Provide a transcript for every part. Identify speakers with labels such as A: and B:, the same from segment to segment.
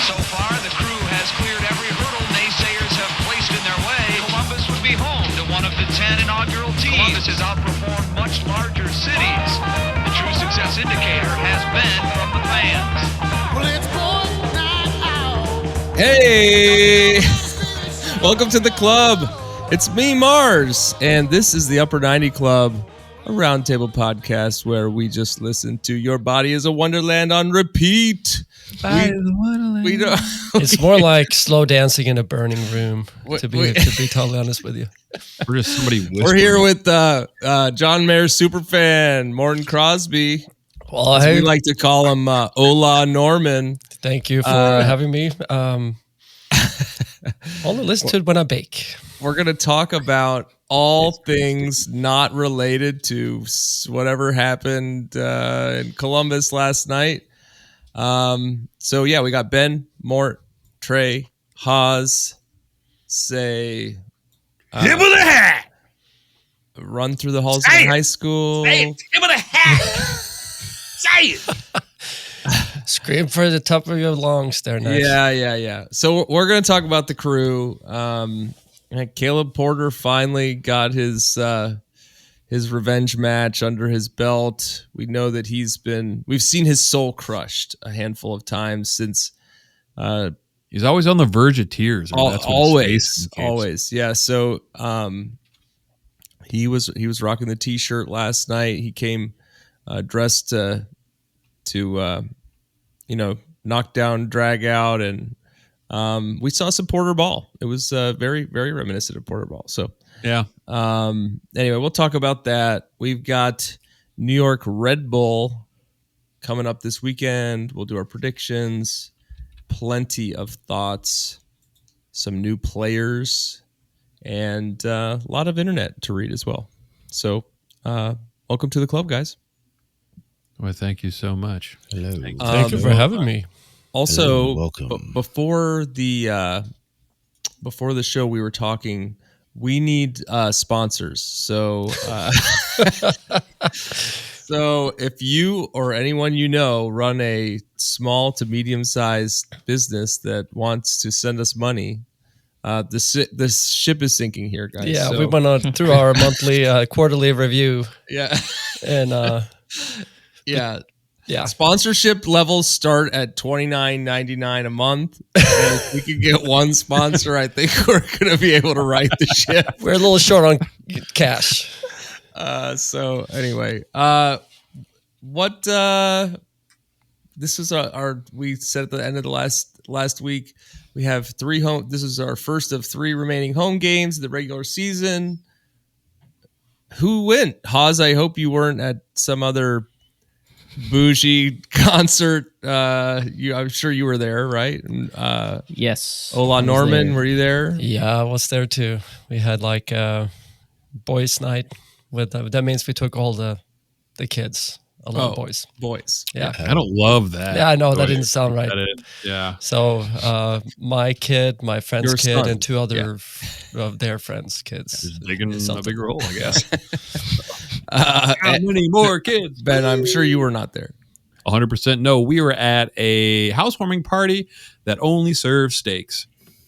A: So far, the crew has cleared every hurdle naysayers have placed in their way. Columbus would be home to one of the 10 inaugural teams. Columbus has outperformed much larger cities. The true success indicator has been from the fans.
B: Well, it's going out.
C: Hey! Welcome to the club. It's me, Mars, and this is the Upper 90 Club, a roundtable podcast where we just listen to Your Body is a Wonderland on repeat. We don't,
D: It's more like slow dancing in a burning room, to be totally honest with you.
E: We're just somebody whispering.
C: We're here with John Mayer's superfan, Morton Crosby.
D: Well,
C: As we like to call him Ola Norman.
D: Thank you for having me. Only listen to it when I bake.
C: We're going to talk about all things not related to whatever happened in Columbus last night. So yeah, we got Ben, Mort, Trey, Haas, say,
E: Tip of the hat.
C: run through the halls of the high school.
E: Say it. Tip of the hat. Say it.
D: Scream for the top of your lungs there, nice.
C: Yeah. So we're going to talk about the crew. Caleb Porter finally got his revenge match under his belt. We know that we've seen his soul crushed a handful of times since.
E: He's always on the verge of tears.
C: Always. Yeah. So he was rocking the t-shirt last night. He came dressed to knock down, drag out, and we saw some Porter ball. It was very, very reminiscent of Porter ball. So
E: Yeah.
C: anyway, we'll talk about that. We've got New York Red Bull coming up this weekend. We'll do our predictions, plenty of thoughts, some new players, and a lot of internet to read as well. So welcome to the club, guys.
E: Well, thank you so much.
F: Hello.
D: Thank you for having me.
C: Also,
F: Hello, welcome.
C: Before the show, we were talking. We need sponsors. So, so if you or anyone you know run a small to medium sized business that wants to send us money, this ship is sinking here, guys.
D: Yeah,
C: So,
D: we went on through our monthly, quarterly review,
C: yeah,
D: and
C: yeah. Sponsorship levels start at $29.99 a month. And if we could get one sponsor, I think we're going to be able to right the ship.
D: we're a little short on cash.
C: So anyway, this is we said at the end of the last week, we have 3 home. This is our first of 3 remaining home games of the regular season. Who went? Haas, I hope you weren't at some other bougie concert. I'm sure you were there, right?
G: Yes.
C: Ola Norman, were you there?
D: Yeah, I was there too. We had like a boys' night with that means we took all the kids, a lot of boys. Yeah.
E: I don't love that.
D: Yeah, I know that didn't sound right.
E: Yeah.
D: So my kid, my friend's
C: Your
D: kid,
C: son.
D: and 2 other of their friends' kids.
E: Just digging a
D: Something.
E: big role, I guess.
C: How
E: many more kids?
C: Ben, I'm sure you were not there.
E: 100% no. We were at a housewarming party that only serves steaks.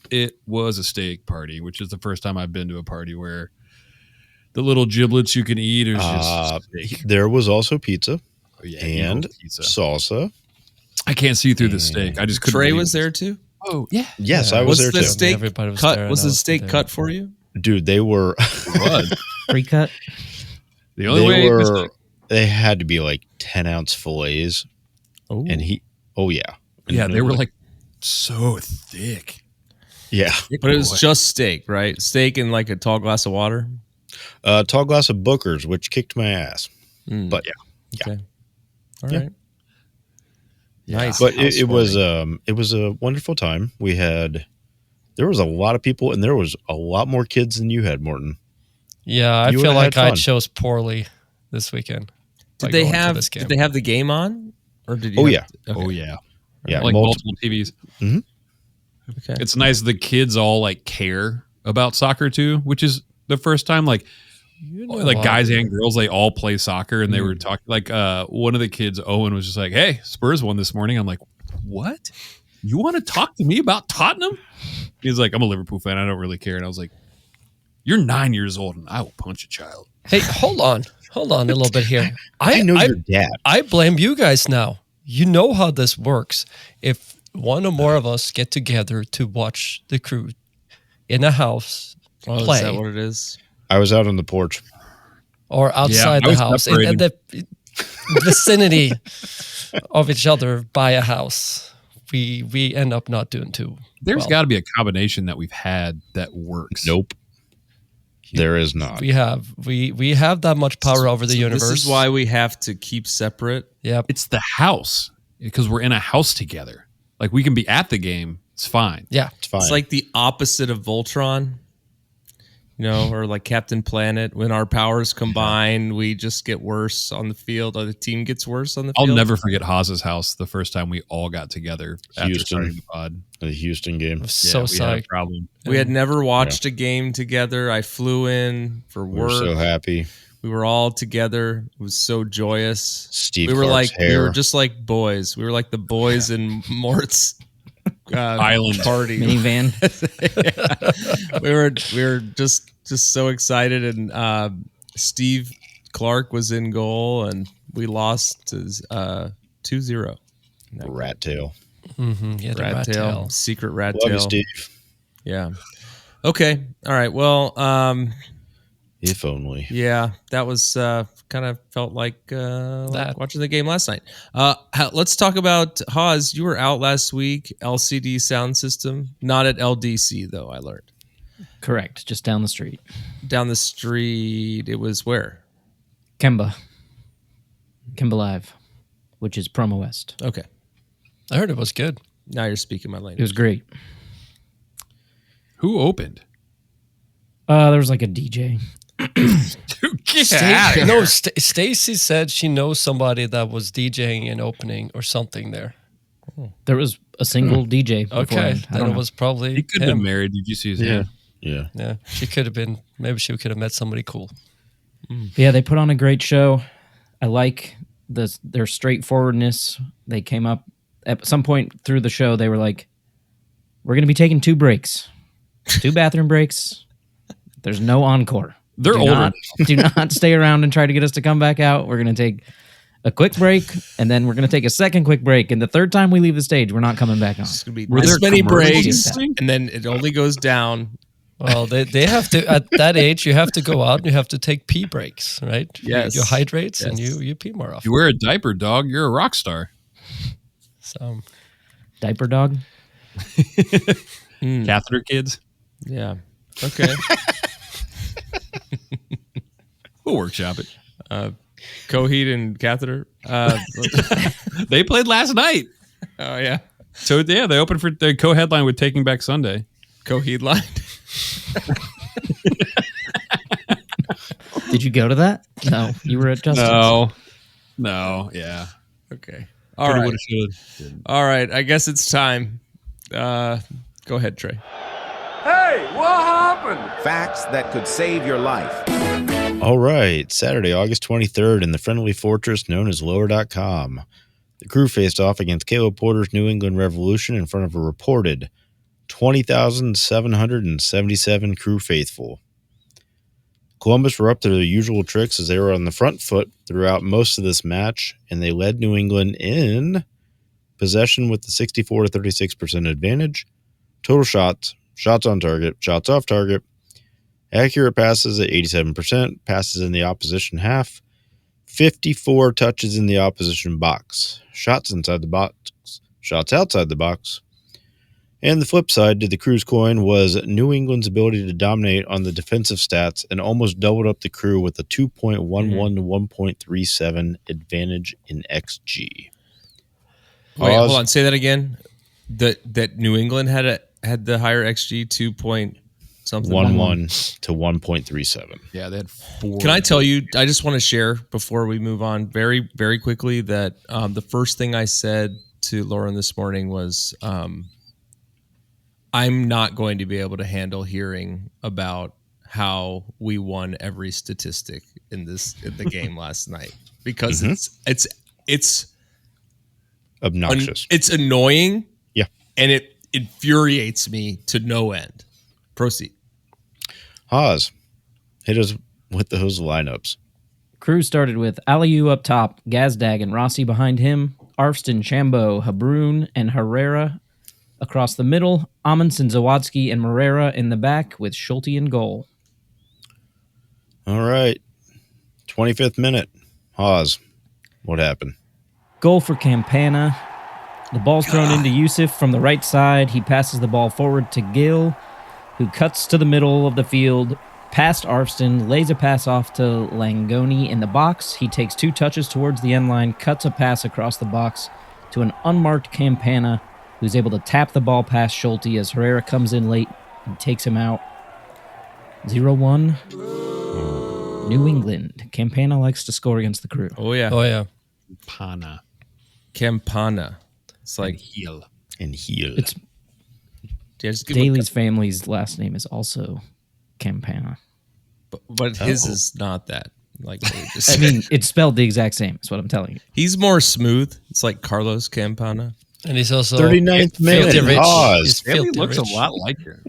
E: It was a steak party, which is the first time I've been to a party where the little giblets you can eat is just steak.
F: There was also pizza
E: Oh, yeah,
F: and
E: pizza.
F: salsa.
E: I can't see through the steak. I just couldn't.
C: Trey
E: believe
C: was
E: it.
C: there too.
E: Oh yeah.
F: Yes,
D: Yeah.
F: I was
C: Was
F: there
C: the
F: too.
C: steak
D: Everybody was
C: cut?
D: there,
C: Was
D: and I
C: the
D: was
C: steak
D: there.
C: cut for you?
F: Dude, they were
G: Pre-cut.
E: The only way
F: they had to be like 10-ounce fillets.
C: Oh,
F: And
E: yeah, they were like so thick.
F: yeah.
C: but it was just steak, right? Steak and like a tall glass of water.
F: Tall glass of Booker's, which kicked my ass. But yeah.
C: Okay. All
F: Yeah.
C: right. Nice.
F: But it was a wonderful time. There was a lot of people, and there was a lot more kids than you had, Morton.
D: Yeah, I
F: You
D: feel
F: would've
D: like
F: had
D: I
F: fun.
D: chose poorly this weekend.
C: Did they have the game on, or did you?
F: Oh,
C: have-
F: yeah.
C: Okay.
E: Oh yeah.
F: Yeah,
E: Like multiple TVs.
C: Okay.
E: It's nice the kids all like care about soccer too, which is the first time like guys and girls, they all play soccer, and they were talking like one of the kids, Owen, was just like, "Hey, Spurs won this morning." I'm like, "What?" You want to talk to me about Tottenham? He's like, I'm a Liverpool fan. I don't really care. And I was like, you're 9 years old and I will punch a child.
D: Hey, hold on a little bit here.
F: I know your dad.
D: I blame you guys now. You know how this works. If one or more of us get together to watch the Crew in a house play,
C: is that what it is?
F: I was out on the porch.
D: or outside
E: I
D: the
E: was
D: house in the vicinity of each other by a house, we end up not doing too.
E: There's
D: well.
E: got to be a combination that we've had that works.
F: Nope. There is not.
D: We have that much power over the universe.
C: This is why we have to keep separate.
D: Yep.
E: It's the house because we're in a house together. Like we can be at the game. It's fine.
D: Yeah.
F: It's fine.
C: It's like the opposite of Voltron, or like Captain Planet. When our powers combine, we just get worse on the field, or the team gets worse on the
E: I'll
C: field.
E: never forget Haas's house the first time we all got together after
F: Houston.
E: starting the pod.
F: The Houston game.
D: So
E: we had a
D: psyched.
E: problem.
C: We had never watched a game together. I flew in for
F: We were
C: work.
F: so happy.
C: We were all together. It was so joyous.
F: Steve
C: we were
F: Clark's
C: like we
F: hair.
C: were just like boys. We were like the boys in Mort's
E: Island
C: party.
G: Minivan.
C: We were just so excited, and Steve Clark was in goal, and we lost 2-0.
F: Rat tail.
D: Mm-hmm. Yeah, the rat tail.
C: Secret rat
F: Love you,
C: tail.
F: Steve.
C: Yeah. Okay. All right. Well,
F: If only.
C: yeah, that was kind of felt like watching the game last night. Let's talk about Haas. You were out last week. LCD sound system, not at LDC though. I learned
G: Correct. Just down the street.
C: down the street. It was where?
G: Kemba Live, which is Promo West.
C: Okay.
D: I heard it was good.
C: Now you're speaking my
G: It
C: language.
G: was great.
E: Who opened?
G: There was like a DJ.
D: Stacy said she knows somebody that was DJing and opening or something there.
G: There was a single DJ.
D: Okay,
G: beforehand. I
D: then
G: don't
D: it
G: know.
D: was probably
E: He could have
D: him.
E: been married. Did you see his
F: Yeah.
E: hand?
F: Yeah.
D: Yeah, she could have been. Maybe she could have met somebody cool.
G: Yeah, they put on a great show. I like their straightforwardness. They came up at some point through the show. They were like, "We're going to be taking 2 breaks, 2 bathroom breaks. There's no encore.
E: They're
G: do
E: older.
G: Not, do not stay around and try to get us to come back out. We're going to take a quick break, and then we're going to take a second quick break. And the third time we leave the stage, we're not coming back on."
C: It's gonna be
E: Were
C: this
E: there
C: many
E: commercials
C: breaks,
E: this thing?
C: and then it only goes down.
D: Well, they have to at that age. You have to go out and you have to take pee breaks, right?
C: Yes.
D: you hydrate and
C: Yes.
D: you pee more often.
E: You wear a diaper, dog. You're a rock star.
D: So
G: Diaper dog.
E: Catheter kids.
C: Yeah. Okay.
E: We'll workshop it.
C: Coheed and catheter.
E: They played last night.
C: Oh yeah.
E: So yeah, they opened for the co-headline with Taking Back Sunday.
C: Coheed line.
G: Did you go to that? No, you were at Justin's.
E: No. Yeah.
C: Okay. All
E: Coulda,
C: right.
E: woulda, shoulda.
C: All right. I guess it's time. Go ahead, Trey.
H: Facts that could save your life.
F: All right. Saturday, August 23rd in the friendly fortress known as Lower.com. The Crew faced off against Caleb Porter's New England Revolution in front of a reported 20,777 Crew faithful. Columbus were up to their usual tricks as they were on the front foot throughout most of this match, and they led New England in possession with the 64 to 36% advantage, total shots, shots on target, shots off target, accurate passes at 87%, passes in the opposition half, 54 touches in the opposition box, shots inside the box, shots outside the box. And the flip side to the Crew's coin was New England's ability to dominate on the defensive stats and almost doubled up the Crew with a 2.11 to 1.37 advantage in XG.
C: Wait, hold on. Say that again. That New England had the higher XG 2 point something.
F: 1.1 to 1.37.
E: Yeah, they had 4.
C: Can I tell you? I just want to share before we move on very, very quickly that the first thing I said to Lauren this morning was, I'm not going to be able to handle hearing about how we won every statistic in the game last night because it's
F: Obnoxious.
C: it's annoying.
F: Yeah.
C: and it infuriates me to no end. Proceed.
F: Haas, hit us with those lineups.
G: Crew started with Aliyu up top, Gazdag and Rossi behind him, Arfston, Chambeau, Habroon, and Herrera across the middle, Amundsen, Zawadzki, and Morera in the back with Schulte in goal.
F: All right. 25th minute. Haas, what happened?
G: Goal for Campana. The ball's thrown into Yusuf from the right side. He passes the ball forward to Gil, who cuts to the middle of the field, past Arfston, lays a pass off to Langoni in the box. He takes 2 touches towards the end line, cuts a pass across the box to an unmarked Campana, who's able to tap the ball past Schulte as Herrera comes in late and takes him out. 0-1. New England. Campana likes to score against the Crew.
C: Oh yeah.
D: Oh yeah.
E: Pana
C: Campana. It's like
E: heel.
F: And heel.
G: It's
C: just give him
G: Daly's family's last name is also Campana.
C: but his is not that. Like they just
G: I mean, it's spelled the exact same, is what I'm telling you.
C: he's more smooth. It's like Carlos Campana.
D: And he's also
F: 39th
D: filthy
F: minute.
D: rich.
F: Haas.
D: He's
E: Family
D: filthy
E: looks
D: rich.
E: a lot like her,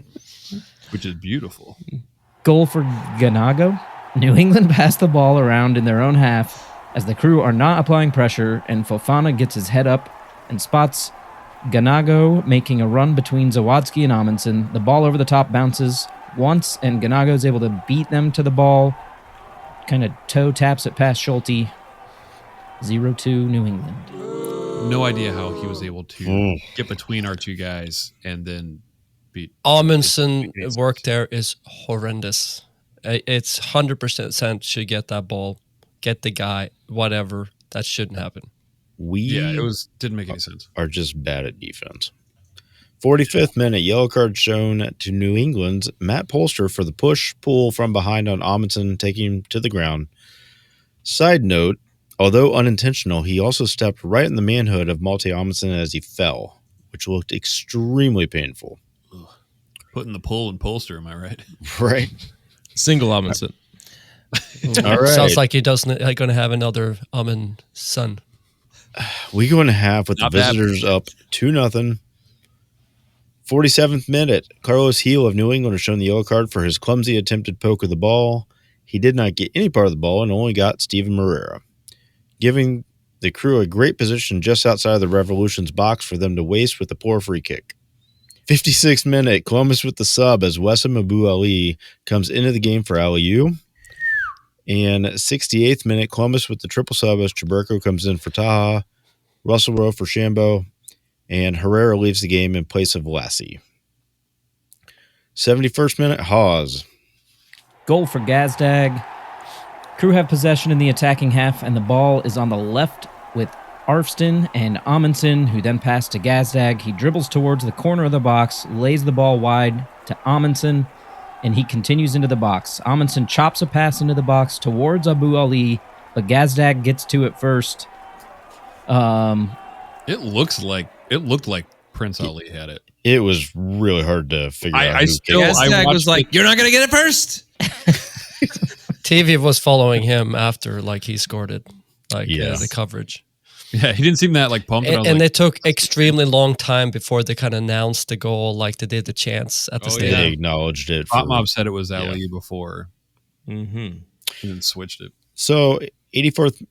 E: which is beautiful.
G: Goal for Ganago. New England passed the ball around in their own half as the Crew are not applying pressure, and Fofana gets his head up and spots Ganago making a run between Zawadzki and Amundsen. The ball over the top bounces once, and Ganago is able to beat them to the ball. Kind of toe taps it past Schulte. 0-2 New England.
E: No idea how he was able to
F: Mm.
E: get between our two guys and then beat.
D: Amundsen work there is horrendous. It's 100% should get that ball, get the guy, whatever. That shouldn't happen.
E: Yeah, it didn't make any sense.
F: are just bad at defense. 45th minute, yellow card shown to New England's Matt Polster for the push-pull from behind on Amundsen, taking him to the ground. Side note, although unintentional, he also stepped right in the manhood of Malte Amundsen as he fell, which looked extremely painful.
E: Putting the pull and Polster, am I right?
F: Right?
C: Single Amundsen.
F: All right.
D: Sounds like he doesn't like going to have another son.
F: We go in half with
E: Not
F: the
E: bad.
F: visitors up 2-0. 47th minute, Carlos Heel of New England was shown the yellow card for his clumsy attempted poke of the ball. He did not get any part of the ball and only got Steven Morera, giving the Crew a great position just outside of the Revolution's box for them to waste with a poor free kick. 56th minute, Columbus with the sub as Wessam Abu Ali comes into the game for Aliyu. And 68th minute, Columbus with the triple sub as Chaburko comes in for Taha, Russell Rowe for Shambo, and Herrera leaves the game in place of Lassie. 71st minute, Haas.
G: Goal for Gazdag. Crew have possession in the attacking half, and the ball is on the left with Arfston and Amundsen, who then pass to Gazdag. He dribbles towards the corner of the box, lays the ball wide to Amundsen, and he continues into the box. Amundsen chops a pass into the box towards Abu Ali, but Gazdag gets to it first.
E: It looked like Prince Ali had it.
F: It was really hard to figure out.
E: I
F: who
E: still-
F: kicked it.
E: I
C: Gazdag
E: watched
C: was like, "You're not gonna get it first."
D: TV was following him after like he scored it, like
F: Yeah.
D: the coverage.
E: Yeah, he didn't seem that like pumped. I was
D: And
E: like,
D: it took extremely long time before they kind of announced the goal, like they did the chants at the
E: Oh,
D: stadium.
F: They acknowledged it.
E: Hot
F: for-
E: Mob said it was
F: Yeah.
E: Ali before,
C: Mm-hmm.
E: and then switched it.
F: So, 84th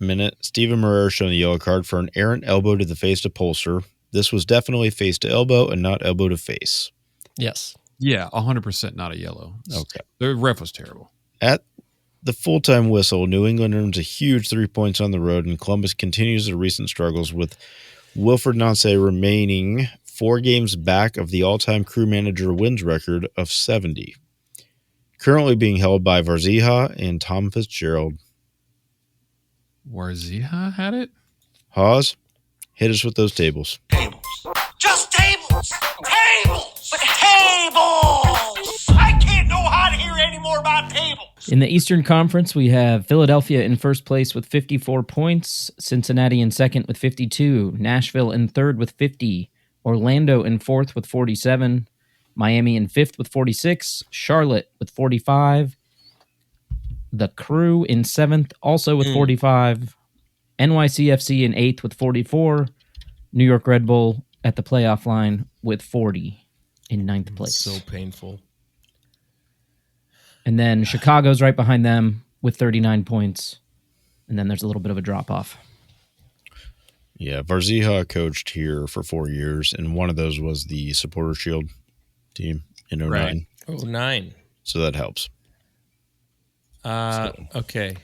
F: minute, Steven Morera shown the yellow card for an errant elbow to the face to Pulser. This was definitely face to elbow and not elbow to face.
D: Yes.
E: Yeah, 100% not a yellow.
F: Okay.
E: The ref was terrible.
F: At the full-time whistle, New England earns a huge 3 points on the road, and Columbus continues their recent struggles with Wilfred Nance remaining 4 games back of the all-time Crew manager wins record of 70. Currently being held by Varzija and Tom Fitzgerald.
E: Warziha had it?
F: Haas, hit us with those tables.
B: Just tables! Tables! But tables! I can't know how to hear any more about tables!
G: In the Eastern Conference, we have Philadelphia in first place with 54 points, Cincinnati in second with 52, Nashville in third with 50, Orlando in fourth with 47, Miami in fifth with 46, Charlotte with 45, the Crew in seventh also with 45, NYCFC in eighth with 44, New York Red Bull at the playoff line with 40 in ninth place.
C: So painful.
G: And then Chicago's right behind them with 39 points. And then there's a little bit of a drop off.
F: Yeah, Varzija coached here for 4 years, and one of those was the Supporter Shield team in 09.
E: Right.
C: 09.
F: So that helps.
C: Okay.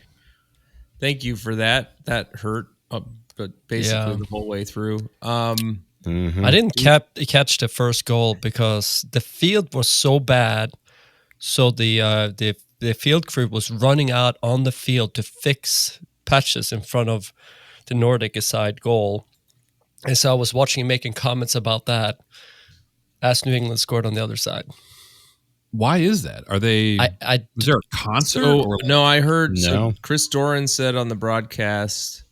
C: Thank you for that. That hurt, but basically the whole way through.
D: I didn't catch the first goal because the field was so bad. So the field crew was running out on the field to fix patches in front of the Nordic side goal. And so I was watching and making comments about that as New England scored on the other side.
E: Why is that? Are they? Was there a concert? Or
C: No, I heard.
F: No.
C: So Chris Doran said on the broadcast,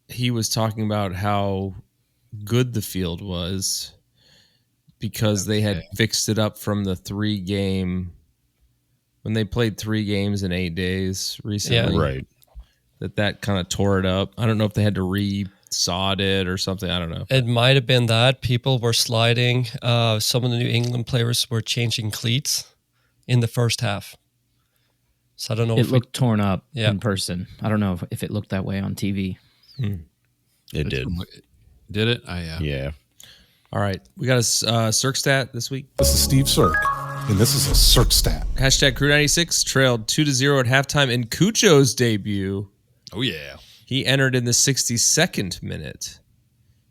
C: he was talking about how good the field was because they had fixed it up from the 3 game when they played 3 games in 8 days recently.
D: Yeah.
F: Right.
C: That kind of tore it up. I don't know if they had to re-sod it or something. I don't know.
D: It might have been that people were sliding. Some of the New England players were changing cleats in the first half. So I don't know.
G: It looked torn up
D: Yeah.
G: in person. I don't know if it looked that way on TV.
F: It did.
E: Did it?
F: Yeah.
C: All right. We got a Cirque stat this week.
I: This is Steve Cirque, and this is a Cirque stat.
C: Hashtag Crew96 trailed 2-0 at halftime in Cucho's debut.
E: Oh yeah.
C: He entered in the 62nd minute,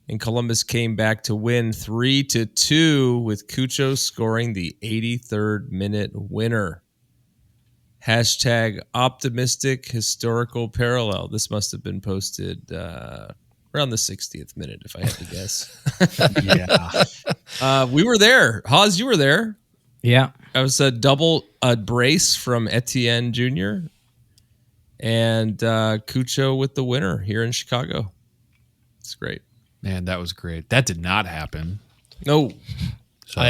C: and Columbus came back to win 3-2 with Cucho scoring the 83rd minute winner. Hashtag optimistic historical parallel. This must have been posted around the 60th minute, if I had to guess.
I: Yeah.
C: We were there. Haas, you were there.
G: Yeah.
C: That was a brace from Etienne Jr. and Cucho with the winner here in Chicago. It's great.
E: Man, that was great. That did not happen.
C: No,
E: So,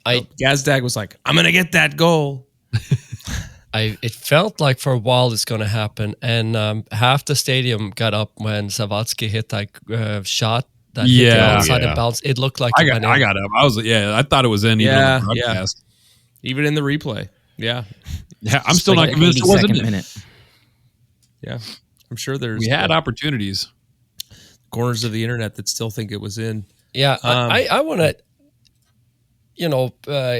C: Gazdag was like, I'm going to get that goal.
D: It felt like for a while it's going to happen, and half the stadium got up when Savatsky hit that shot that hit the outside and bounced. It looked like
E: I
D: it
E: got
D: went in.
E: up. I thought it was in even on the broadcast.
C: Even in the replay. Yeah.
E: Yeah, I'm still not
G: Like
E: convinced it wasn't
G: 82nd
E: in.
G: minute.
C: Yeah. I'm sure there's
E: We had opportunities.
C: corners of the internet that still think it was in.
D: Yeah, I want to,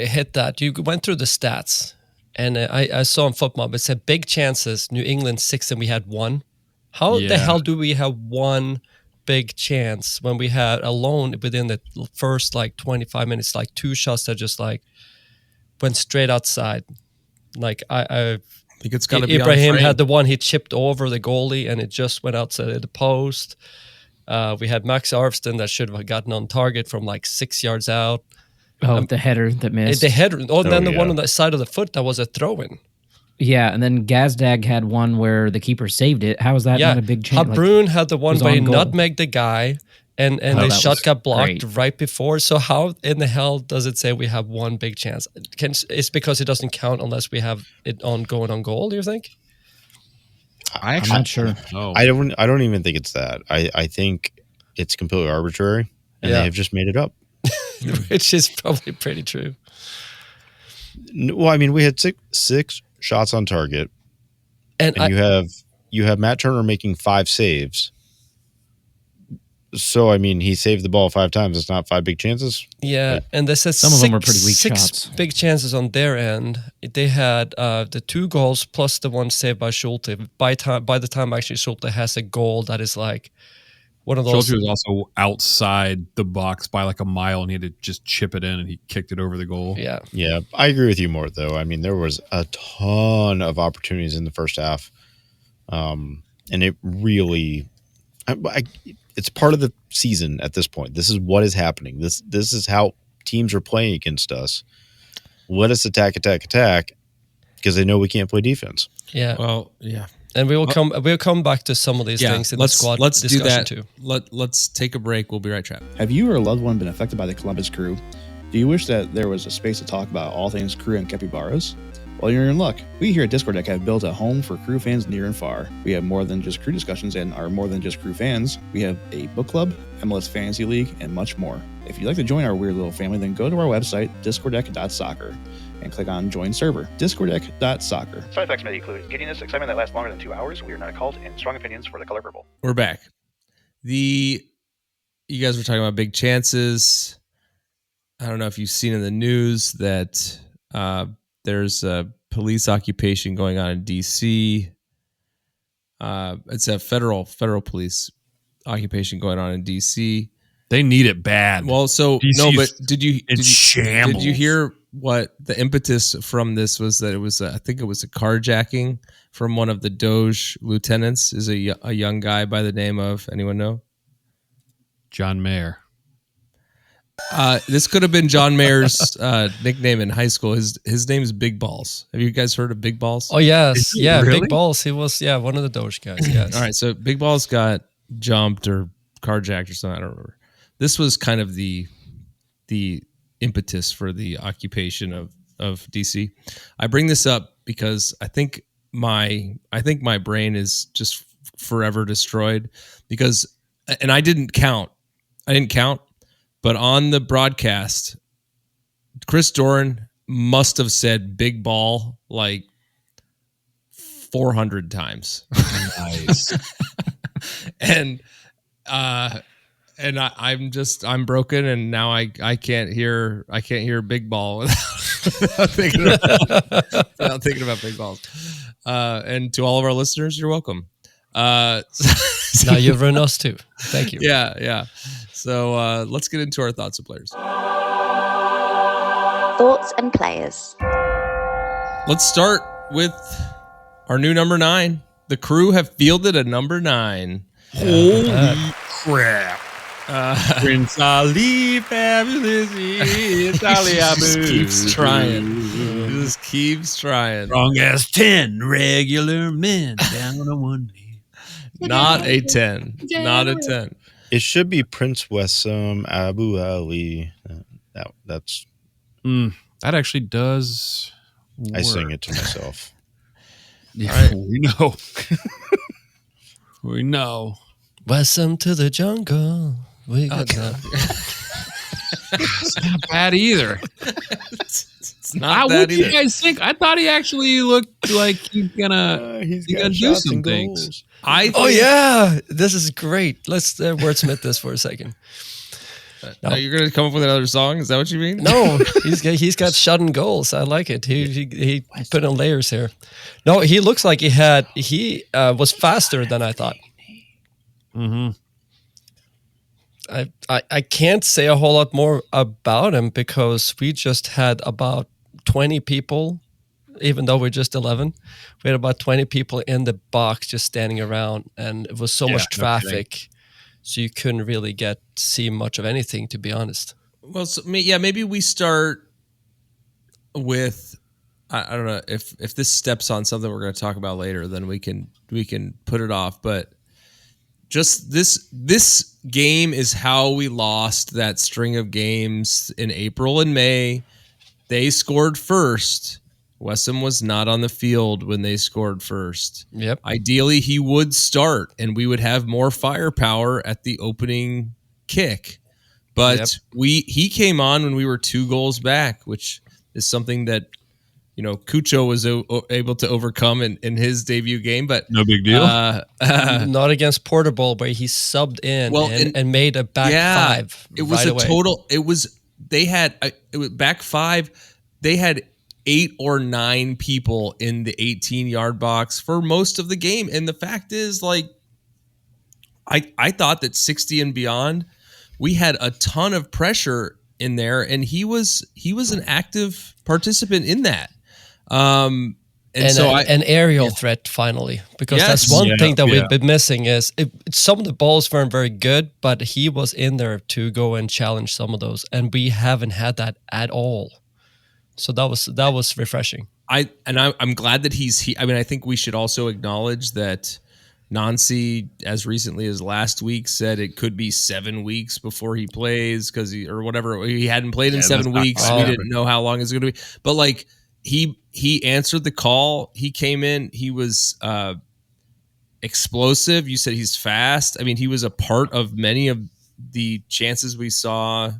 D: hit that. You went through the stats, and I saw on FootMob, it said big chances, New England 6, and we had 1. How the hell do we have 1 big chance when we had alone within the first, 25 minutes, 2 shots that just, went straight outside?
C: I think it's got to be
D: Ibrahim
C: on frame.
D: had the one he chipped over the goalie, and it just went outside the post. We had Max Arvston that should have gotten on target from 6 yards out.
G: Oh, the header that missed.
D: The header. Then the
F: yeah.
D: one on the side of the foot that was a throw-in.
G: Yeah, and then Gazdag had one where the keeper saved it. How is that not a big chance?
D: Habrun had the one
G: was
D: where he
G: on goal.
D: nutmegged the guy, and the
G: that
D: shot
G: was
D: got blocked
G: great.
D: right before. So how in the hell does it say we have 1 big chance? It's because it doesn't count unless we have it on going on goal, do you think?
G: I'm not sure.
E: No.
F: I don't even think it's that. I think it's completely arbitrary, and they have just made it up.
D: Which is probably pretty true.
F: Well, I mean, we had six shots on target,
D: And
F: you have Matt Turner making 5 saves. So I mean, he saved the ball 5 times. It's not 5 big chances.
D: Yeah, and this is
G: Some of them were pretty weak
D: 6
G: shots.
D: big chances on their end. They had the 2 goals plus the one saved by Schulte. By the time actually Schulte has a goal that is one of those.
E: Schulte was also outside the box by a mile, and he had to just chip it in, and he kicked it over the goal.
D: Yeah,
F: Yeah, I agree with you more though. I mean, there was a ton of opportunities in the first half, and it really, it's part of the season at this point. This is what is happening. This is how teams are playing against us. Let us attack, because they know we can't play defense.
D: yeah.
C: Well, yeah.
D: And we'll come back to some of these things in the squad
C: let's do
D: discussion
C: that.
D: too.
C: Let's take a break. We'll be right back.
J: Have you or a loved one been affected by the Columbus Crew? Do you wish that there was a space to talk about all things crew and capybaras? Well, you're in luck. We here at Discord Deck have built a home for crew fans near and far. We have more than just crew discussions and are more than just crew fans. We have a book club, MLS Fantasy League, and much more. If you'd like to join our weird little family, then go to our website, discorddeck.soccer, and click on Join Server, discorddeck.soccer.
K: Side effects may include giddiness, excitement that lasts longer than 2 hours, we are not a cult, and strong opinions for the color purple.
C: We're back. You guys were talking about big chances. I don't know if you've seen in the news that there's a police occupation going on in D.C. It's a federal police occupation going on in D.C.
E: They need it bad.
C: Well, so
E: DC's
C: no, but did you
E: shambles.
C: did you hear what the impetus from this was? That it was I think it was a carjacking from one of the Doge lieutenants. Is a young guy by the name of, anyone know?
E: John Mayer.
C: This could have been John Mayer's nickname in high school. His name is Big Balls. Have you guys heard of Big Balls?
D: Oh yes, yeah,
E: really?
D: Big Balls. He was one of the Doge guys. Yes.
C: All right, so Big Balls got jumped or carjacked or something. I don't remember. This was kind of the impetus for the occupation of DC. I bring this up because I think my brain is just forever destroyed because, and I didn't count, but on the broadcast, Chris Doran must have said "big ball" like 400 times.
E: Nice.
C: I'm broken, and now I can't hear big ball without thinking about big balls. And to all of our listeners, you're welcome.
D: Now you've ruined us too. Thank you.
C: Yeah. So let's get into our thoughts of players.
L: Thoughts and players.
C: Let's start with our new number 9. The crew have fielded a number 9.
E: Holy crap. Prince Ali, fabulous.
C: Keeps trying.
E: Strong as 10 regular men down on one knee.
C: Not a 10. Not a 10.
F: It should be Prince Wessam Abu Ali. That's.
E: That actually does.
F: I sing it to myself.
E: Yeah,
C: right.
E: We know. We know.
D: Welcome to the jungle. We got
E: It's not bad either.
C: It's not bad
E: What do
C: either.
E: you guys think? I thought he actually looked like he's gonna do some things.
D: Oh yeah, this is great. Let's wordsmith this for a second.
C: No, you're gonna come up with another song? Is that what you mean?
D: No, he's got shot and goals. I like it. He put in layers here. No, he looks like he was faster than I thought.
E: Mm-hmm.
D: I can't say a whole lot more about him because we just had about 20 people, even though we're just 11. We had about 20 people in the box just standing around, and it was so much traffic, so you couldn't really see much of anything, to be honest.
C: Well, maybe we start with, I don't know if this steps on something we're going to talk about later, then we can put it off. But just this game is how we lost that string of games in April and May. They scored first. Wessam was not on the field when they scored first.
D: Yep.
C: Ideally, he would start, and we would have more firepower at the opening kick. But he came on when we were 2 goals back, which is something that Cucho was able to overcome in his debut game. But
E: no big deal.
D: Not against Portable, where he subbed in and made a back 5.
C: It was
D: right away.
C: total. It was back 5. They had 8 or 9 people in the 18-yard box for most of the game. And the fact is, I thought that 60 and beyond, we had a ton of pressure in there, and he was an active participant in that. An
D: aerial threat finally, because that's one thing that we've been missing is some of the balls weren't very good, but he was in there to go and challenge some of those, and we haven't had that at all. So that was refreshing.
C: I'm glad that he's. I think we should also acknowledge that Nancy, as recently as last week, said it could be 7 weeks before he plays because he hadn't played in 7 weeks. We didn't know how long it's going to be, but he answered the call. He came in. He was explosive. You said he's fast. I mean, he was a part of many of the chances we saw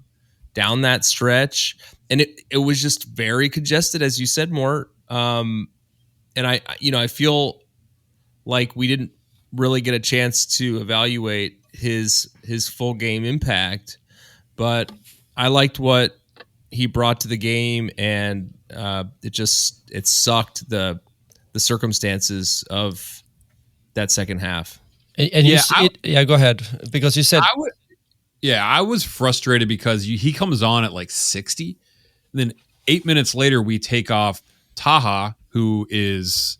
C: down that stretch, and it was just very congested, as you said, Mort. And I feel like we didn't really get a chance to evaluate his full game impact, but I liked what he brought to the game, and it sucked the circumstances of that second half.
D: And go ahead, because you said
E: I was frustrated because he comes on at like 60, and then 8 minutes later we take off Taha, who is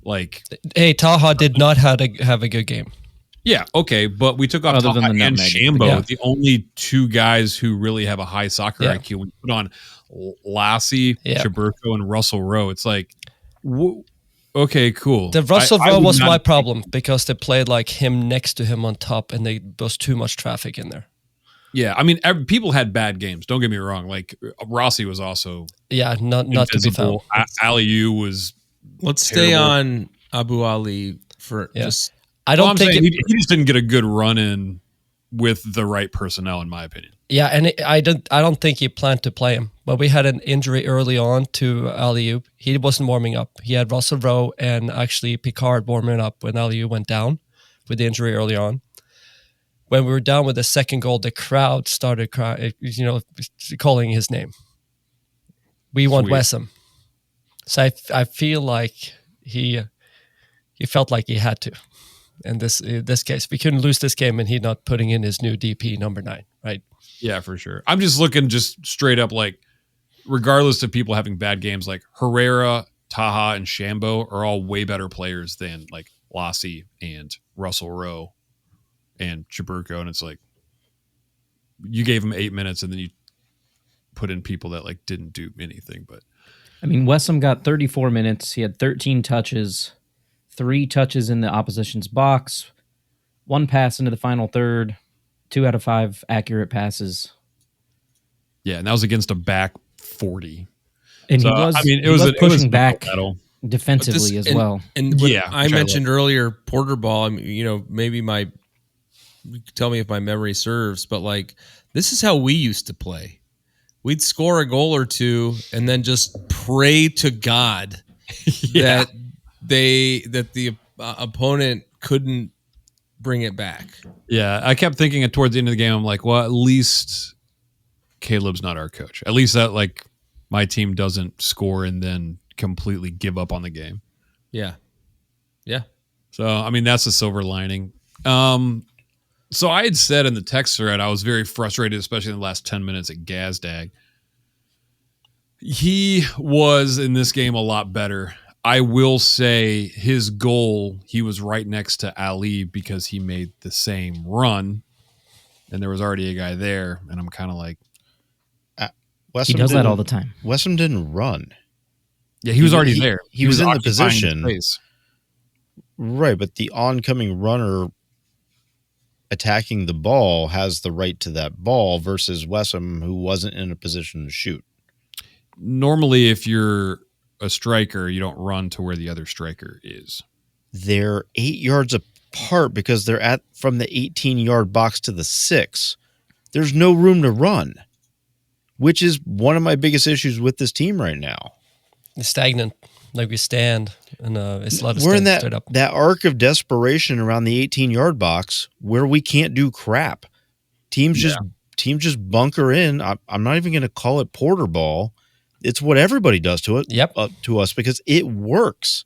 E: like,
D: hey, Taha did not have a good game.
E: Yeah, okay, but we took off
G: Other
E: Taha
G: than the
E: and
G: nutmeg.
E: Shambo,
D: Yeah.
E: the only two guys who really have a high soccer
D: Yeah.
E: IQ. When you put on Lassie,
D: Yeah.
E: Chaburko, and Russell Rowe, it's like, okay, cool.
D: The Russell
E: I
D: Rowe
E: would
D: was
E: not-
D: my problem because they played like him next to him on top, and there was too much traffic in there.
E: Yeah, I mean, people had bad games. Don't get me wrong. Like Rossi was also
D: Yeah, not to be found.
E: invisible. Aliou was.
C: Let's stay
E: terrible.
C: on Abu Ali for
D: Yeah.
C: just.
D: I don't
E: I'm
D: think
E: saying he just didn't get a good run in with the right personnel, in my opinion.
D: Yeah, and I don't think he planned to play him. But we had an injury early on to Aliou. He wasn't warming up. He had Russell Rowe and actually Picard warming up when Aliou went down with the injury early on. When we were down with the second goal, the crowd started crying, calling his name. We want
E: Sweet.
D: Wessam. So I feel like he felt like he had to. In this case, we couldn't lose this game, and he not putting in his new DP number 9, right?
E: Yeah, for sure. I'm just looking just straight up, like, regardless of people having bad games, like Herrera, Taha, and Shambo are all way better players than like Lassie and Russell Rowe and Chaburko. And it's like, you gave them 8 minutes and then you put in people that like didn't do anything. But
G: I mean, Wessam got 34 minutes. He had 13 touches, 3 touches in the opposition's box, 1 pass into the final third, 2 out of 5 accurate passes.
E: yeah, and that was against a back 40.
G: And
E: So,
G: he was,
E: I mean, it
G: he
E: was
G: was
E: a- it was
G: pushing
E: a
G: back
E: battle.
G: defensively as well.
C: And what
E: Yeah,
C: I
E: which I
C: mentioned earlier, Porter ball. I mean, maybe tell me if my memory serves, but like this is how we used to play. We'd score a goal or two and then just pray to God
E: Yeah.
C: that the opponent couldn't bring it back.
E: Yeah, I kept thinking it towards the end of the game. I'm like, well, at least Caleb's not our coach. At least that like my team doesn't score and then completely give up on the game.
C: Yeah. Yeah.
E: So I mean, that's a silver lining. So I had said in the text thread I was very frustrated, especially in the last 10 minutes at Gazdag. He was in this game a lot better. I will say his goal, he was right next to Ali because he made the same run, and there was already a guy there, and I'm kind of like,
G: He does that all the time.
F: Wessam didn't run.
E: yeah, he was already there.
F: He was in the
E: occupying
F: position.
E: space.
F: Right, but the oncoming runner attacking the ball has the right to that ball versus Wessam, who wasn't in a position to shoot.
E: Normally, if you're a striker, you don't run to where the other striker is.
F: They're 8 yards apart because they're from the 18-yard box to the 6. There's no room to run, which is one of my biggest issues with this team right now.
D: It's stagnant. Like we stand, and it's a lot of
F: We're in
D: stand straight up.
F: that arc of desperation around the 18-yard box where we can't do crap. Teams just bunker in. I'm not even going to call it Porter ball. It's what everybody does to it.
D: Yep.
F: To us because it works.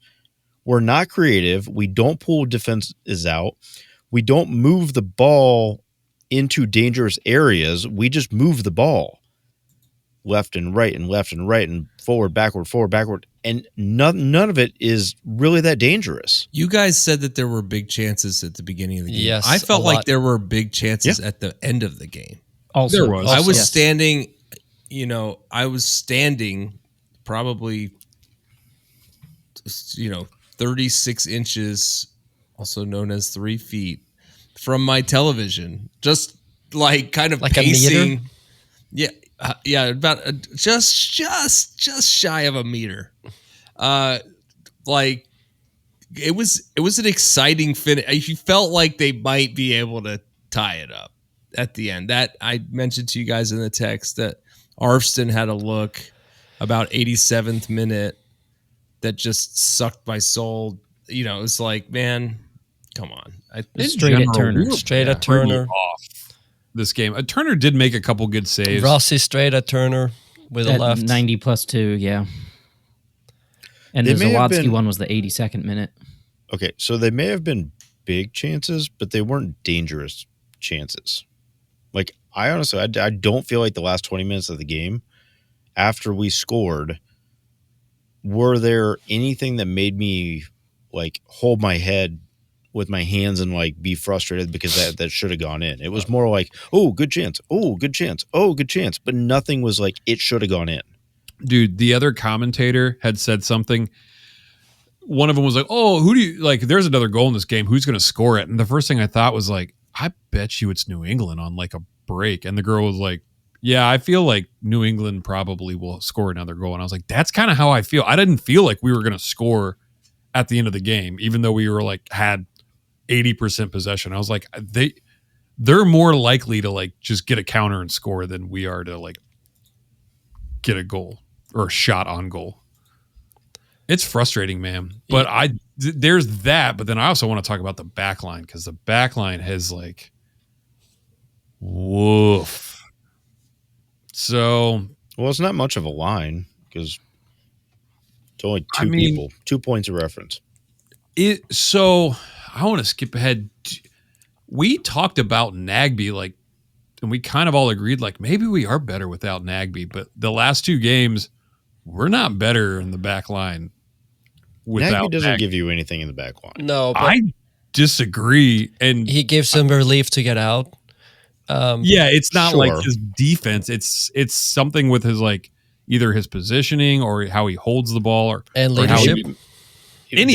F: We're not creative. We don't pull defenses out. We don't move the ball into dangerous areas. We just move the ball left and right and forward, backward. And none of it is really that dangerous.
C: You guys said that there were big chances at the beginning of the game.
D: Yes,
C: I felt
D: a
C: like
D: lot.
C: there were big chances at the end of the game.
G: Also,
E: There was.
C: I was
G: yes.
C: standing, I was standing probably, 36 inches, also known as 3 feet, from my television, just like kind of
D: Like a
C: pacing.
D: meter?
C: Yeah, About just shy of a meter. Like it was an exciting finish. You felt like they might be able to tie it up at the end. That I mentioned to you guys in the text that Arfston had a look about 87th minute that just sucked my soul. You know, it was like, man, come on.
G: Straight at Turner.
D: Straight at Turner.
E: Off this game. Turner did make a couple good saves.
D: Rossi straight at Turner with a left.
G: 90 plus 2, yeah. And the Zawadzki one was the 82nd minute.
F: Okay, so they may have been big chances, but they weren't dangerous chances. Like, I honestly, I don't feel like the last 20 minutes of the game, after we scored, were there anything that made me, like, hold my head with my hands and, like, be frustrated because that should have gone in. It was more like, oh, good chance. Oh, good chance. Oh, good chance. But nothing was like, it should have gone in.
E: Dude, the other commentator had said something. One of them was like, oh, who do you like? There's another goal in this game. Who's going to score it? And the first thing I thought was like, I bet you it's New England on like a break. And the girl was like, yeah, I feel like New England probably will score another goal. And I was like, that's kind of how I feel. I didn't feel like we were going to score at the end of the game, even though we were like had 80% possession. I was like, they're more likely to like just get a counter and score than we are to like get a goal or a shot on goal. It's frustrating, man. But there's that. But then I also want to talk about the back line because the back line has like, woof. So,
F: well, it's not much of a line because it's only two people, 2 points of reference.
E: So I want to skip ahead. We talked about Nagby, like, and we kind of all agreed, like, maybe we are better without Nagby. But the last two games, we're not better in the back line.
F: Nagby doesn't give you anything in the back line.
D: No, but
E: I disagree. And
D: he gives them relief to get out.
E: Yeah, it's not like his defense. It's something with his like either his positioning or how he holds the ball or
D: leadership.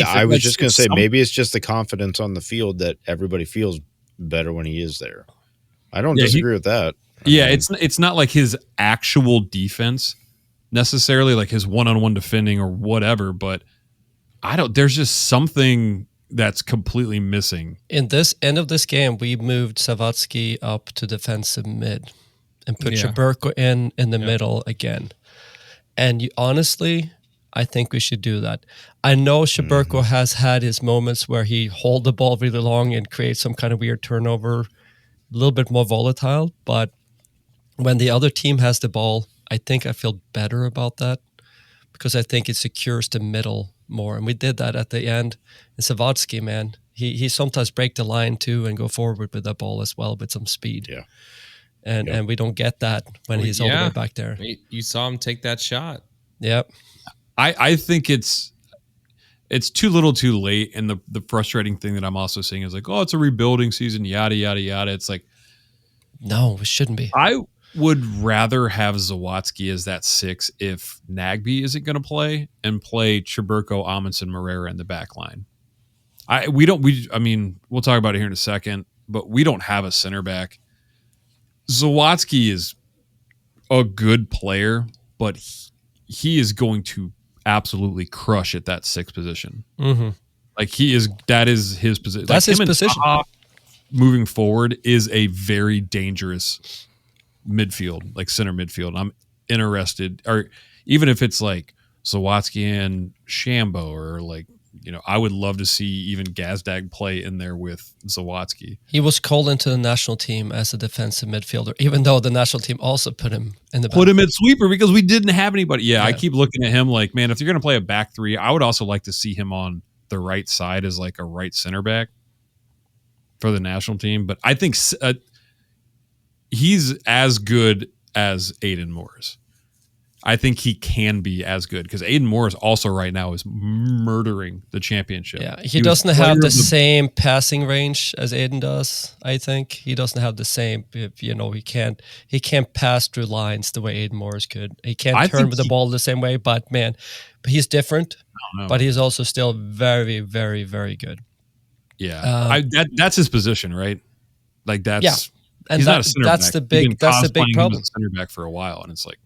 F: I was just going to say maybe it's just the confidence on the field that everybody feels better when he is there. I don't disagree with that.
E: It's not like his actual defense necessarily, like his one-on-one defending or whatever, but there's just something that's completely missing.
D: In this end of this game, we moved Zawadzki up to defensive mid and put Shabirko in the middle again. And honestly, I think we should do that. I know Shabirko has had his moments where he hold the ball really long and create some kind of weird turnover, a little bit more volatile. But when the other team has the ball, I think I feel better about that because I think it secures the middle more. And we did that at the end. And Zawadzki, man, he sometimes break the line too and go forward with that ball as well with some speed.
F: Yeah.
D: And we don't get that when he's all the way back there.
C: You saw him take that shot.
D: Yep.
E: I think it's too little too late. And the frustrating thing that I'm also seeing is like, oh, it's a rebuilding season, yada, yada, yada. It's like,
D: no, it shouldn't be.
E: I would rather have Zawadzki as that 6 if Nagby isn't going to play and play Shabirko, Amundsen, Moreira in the back line. We'll talk about it here in a second, but we don't have a center back. Zawadzki is a good player, but he is going to absolutely crush at that 6th position.
D: Mm-hmm.
E: Like that is his position.
D: That's
E: like
D: his position.
E: Moving forward is a very dangerous midfield, like center midfield. I'm interested, or even if it's like Zawadzki and Shambo, or like, I would love to see even Gazdag play in there with Zawadzki.
D: He was called into the national team as a defensive midfielder, even though the national team also put him in the back.
E: Put him at sweeper because we didn't have anybody. Yeah, I keep looking at him like, man, if you're going to play a back 3, I would also like to see him on the right side as like a right center back for the national team. But I think he's as good as Aiden Morris. I think he can be as good because Aiden Morris also right now is murdering the championship.
D: Yeah, he doesn't have the same passing range as Aiden does. I think he doesn't have the same. He can't pass through lines the way Aiden Morris could. He can't turn with the ball the same way. But he's different. But he's also still very, very, very good.
E: Yeah, that's his position, right? Like that's
D: And
E: he's not a center
D: that's
E: back.
D: the big
E: Cosplaying
D: problem.
E: him as a center back for a while, and it's like,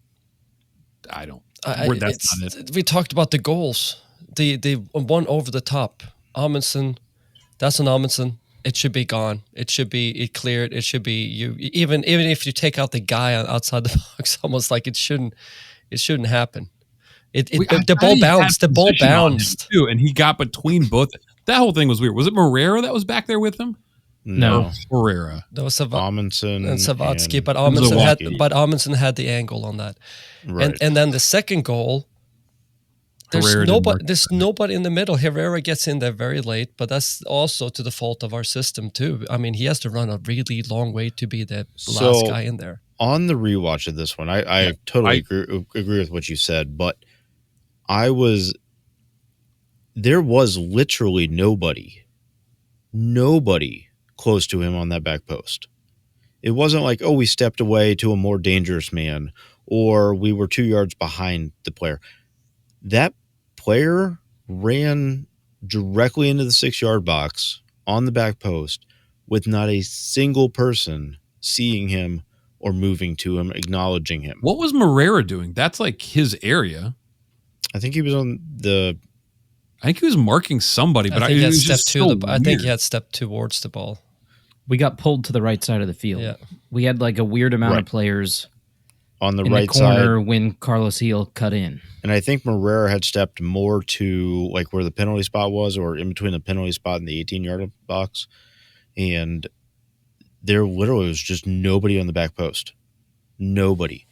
E: that's not it.
D: We talked about the goals. The one over the top. Amundsen, that's an Amundsen. It should be gone. It should be cleared. It should be even if you take out the guy outside the box, almost like it shouldn't happen. The ball bounced. The ball bounced
E: too, and he got between both. That whole thing was weird. Was it Moreira that was back there with him?
F: No,
E: Moreira.
D: That was
F: Amundsen
D: and Savatsky, but
F: Zawadzki.
D: Amundsen had the angle on that.
F: Right.
D: And then the second goal, there's nobody in the middle. Herrera gets in there very late, but that's also to the fault of our system too. I mean, he has to run a really long way to be the last guy in there.
F: On the rewatch of this one, I totally agree with what you said, but there was literally nobody close to him on that back post. It wasn't like, oh, we stepped away to a more dangerous man or we were 2 yards behind the player. That player ran directly into the 6-yard box on the back post with not a single person seeing him or moving to him, acknowledging him.
E: What was Moreira doing? That's like his area.
F: I think he was on the...
E: I think he was marking somebody, but
D: I think
E: he
D: had stepped towards the ball.
G: We got pulled to the right side of the field.
D: Yeah.
G: We had like a weird amount of players
F: on the
G: in
F: right
G: the corner
F: side
G: when Carlos Heel cut in.
F: And I think Moreira had stepped more to like where the penalty spot was or in between the penalty spot and the 18-yard box. And there literally was just nobody on the back post. Nobody.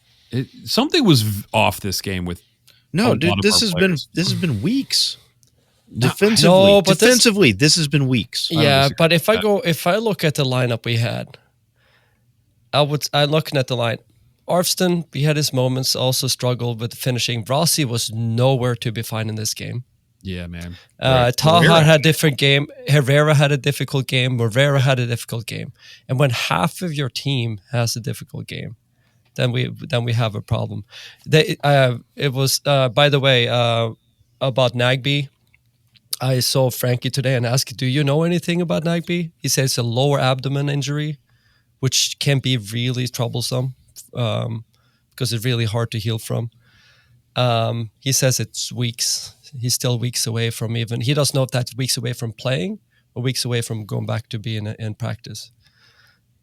E: Something was off this game with
F: this has been weeks. Defensively, this has been weeks.
D: Yeah, but if I look at the lineup we had, I'm looking at the line. Arfston, he had his moments, also struggled with finishing. Rossi was nowhere to be found in this game.
E: Yeah, man.
D: Taha had a different game. Herrera had a difficult game. Moreira had a difficult game. And when half of your team has a difficult game, then we have a problem. It was by the way about Nagby. I saw Frankie today and asked, "Do you know anything about Nagby?" He says it's a lower abdomen injury, which can be really troublesome because it's really hard to heal from. He says it's weeks. He's still weeks away from even. He doesn't know if that's weeks away from playing or weeks away from going back to being in practice.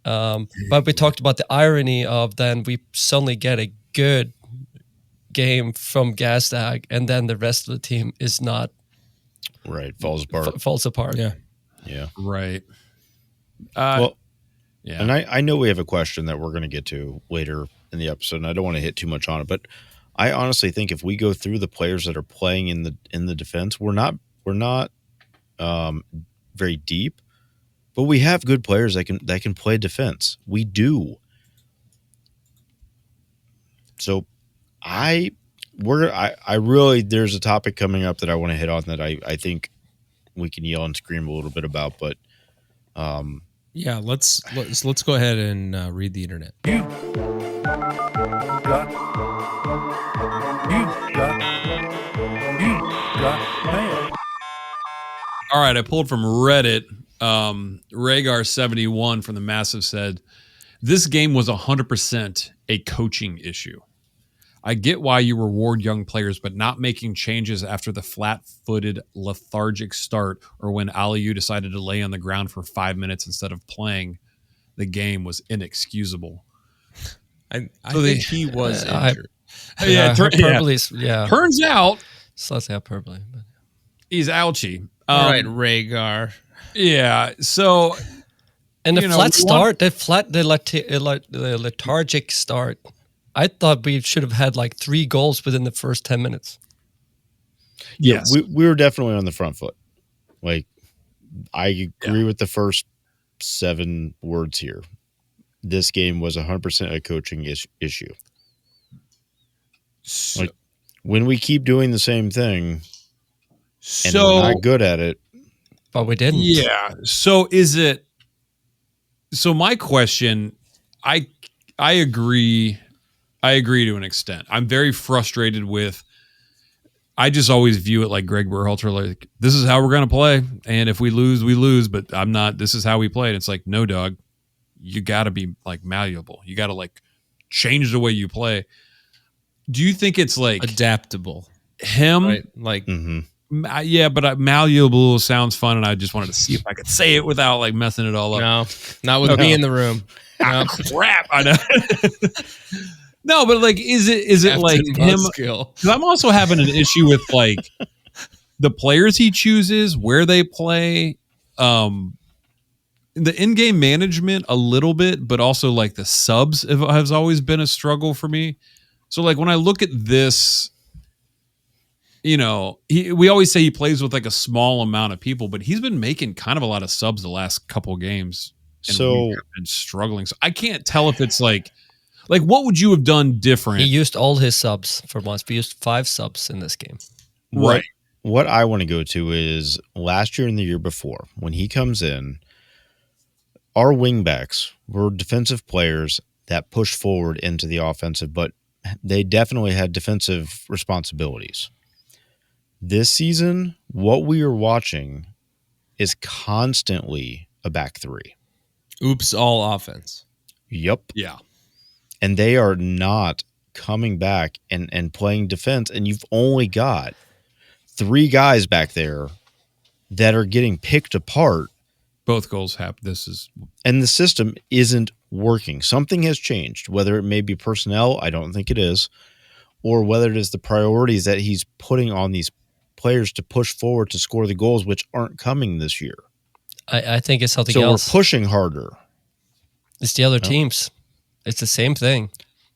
D: But we talked about the irony of then we suddenly get a good game from Gastag, and then the rest of the team is not.
F: Right, falls apart.
C: Yeah.
E: Right.
F: Yeah. And I know we have a question that we're going to get to later in the episode, and I don't want to hit too much on it, but I honestly think if we go through the players that are playing in the defense, we're not very deep, but we have good players that can play defense. We do. So I really, there's a topic coming up that I want to hit on that I think we can yell and scream a little bit about, but
C: yeah, let's go ahead and read the internet.
E: All right, I pulled from Reddit. Rhaegar71 from the Massive said, "This game was 100% a coaching issue. I get why you reward young players, but not making changes after the flat-footed, lethargic start or when Aliou decided to lay on the ground for 5 minutes instead of playing the game was inexcusable."
C: I think he was injured.
E: Turns out,
D: slightly hyperbole, but
E: he's ouchie.
C: All right, Rhaegar.
E: Yeah. So,
D: and the lethargic start. I thought we should have had like 3 goals within the first 10 minutes.
F: Yes, we were definitely on the front foot. Like, I agree with the first 7 words here. This game was 100% a coaching issue.
E: So,
F: like, when we keep doing the same thing, and we're not good at it,
D: but we didn't.
E: Yeah. So is it? So my question, I agree. I agree to an extent. I'm very frustrated with. I just always view it like Greg Berhalter, like this is how we're going to play, and if we lose, we lose. But I'm not. This is how we play. And it's like, no, dog. you got to be like malleable. You got to like change the way you play. Do you think it's like
C: adaptable?
E: Him,
C: right? Like,
E: yeah, but malleable sounds fun, and I just wanted to see if I could say it without like messing it all up.
C: No, not with me in the room. No.
E: Crap, I know. No, but like, is it like him? Because I'm also having an issue with like the players he chooses, where they play, the in-game management a little bit, but also like the subs has always been a struggle for me. So like when I look at this, you know, we always say he plays with like a small amount of people, but he's been making kind of a lot of subs the last couple games, and we've been struggling. So I can't tell if it's like what would you have done different?
D: He used all his subs for once. We used 5 subs in this game.
F: Right. What I want to go to is last year and the year before when he comes in, our wingbacks were defensive players that push forward into the offensive, but they definitely had defensive responsibilities. This season, what we are watching is constantly a back three.
C: Oops, all offense.
F: Yep.
E: Yeah.
F: And they are not coming back and playing defense, and you've only got 3 guys back there that are getting picked apart.
E: Both goals have
F: and the system isn't working. Something has changed, whether it may be personnel, I don't think it is, or whether it is the priorities that he's putting on these players to push forward to score the goals, which aren't coming this year.
D: I think it's something else.
F: So we're pushing harder.
D: It's the other teams. It's the same thing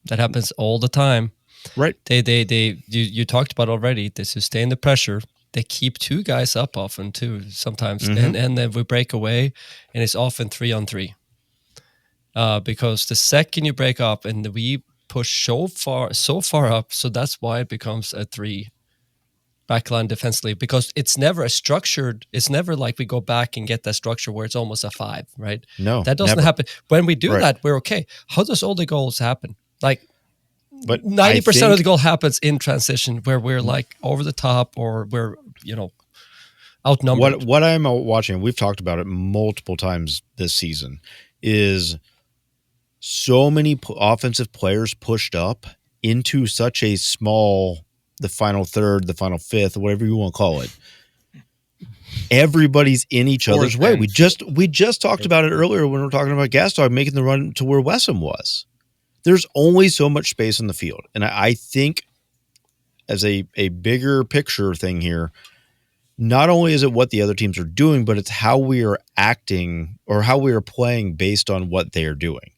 D: that happens all the time.
F: Right.
D: You talked about already. They sustain the pressure. They keep 2 guys up often too sometimes, and then we break away, and it's often 3-on-3. Because the second you break up and we push so far up, so that's why it becomes a 3 backline defensively, because it's never it's never like we go back and get that structure where it's almost a 5, right?
F: No,
D: that doesn't happen. When we do that, we're okay. How does all the goals happen? Like,
F: but
D: 90% of the goal happens in transition, where we're like over the top, or we're, you know, outnumbered.
F: What I'm watching, we've talked about it multiple times this season, is so many offensive players pushed up into such a small, the final third, the final fifth, whatever you want to call it. Everybody's in each other's way. We just talked about it earlier when we were talking about Gasdog making the run to where Wessam was. There's only so much space on the field. And I think as a bigger picture thing here, not only is it what the other teams are doing, but it's how we are acting or how we are playing based on what they are doing.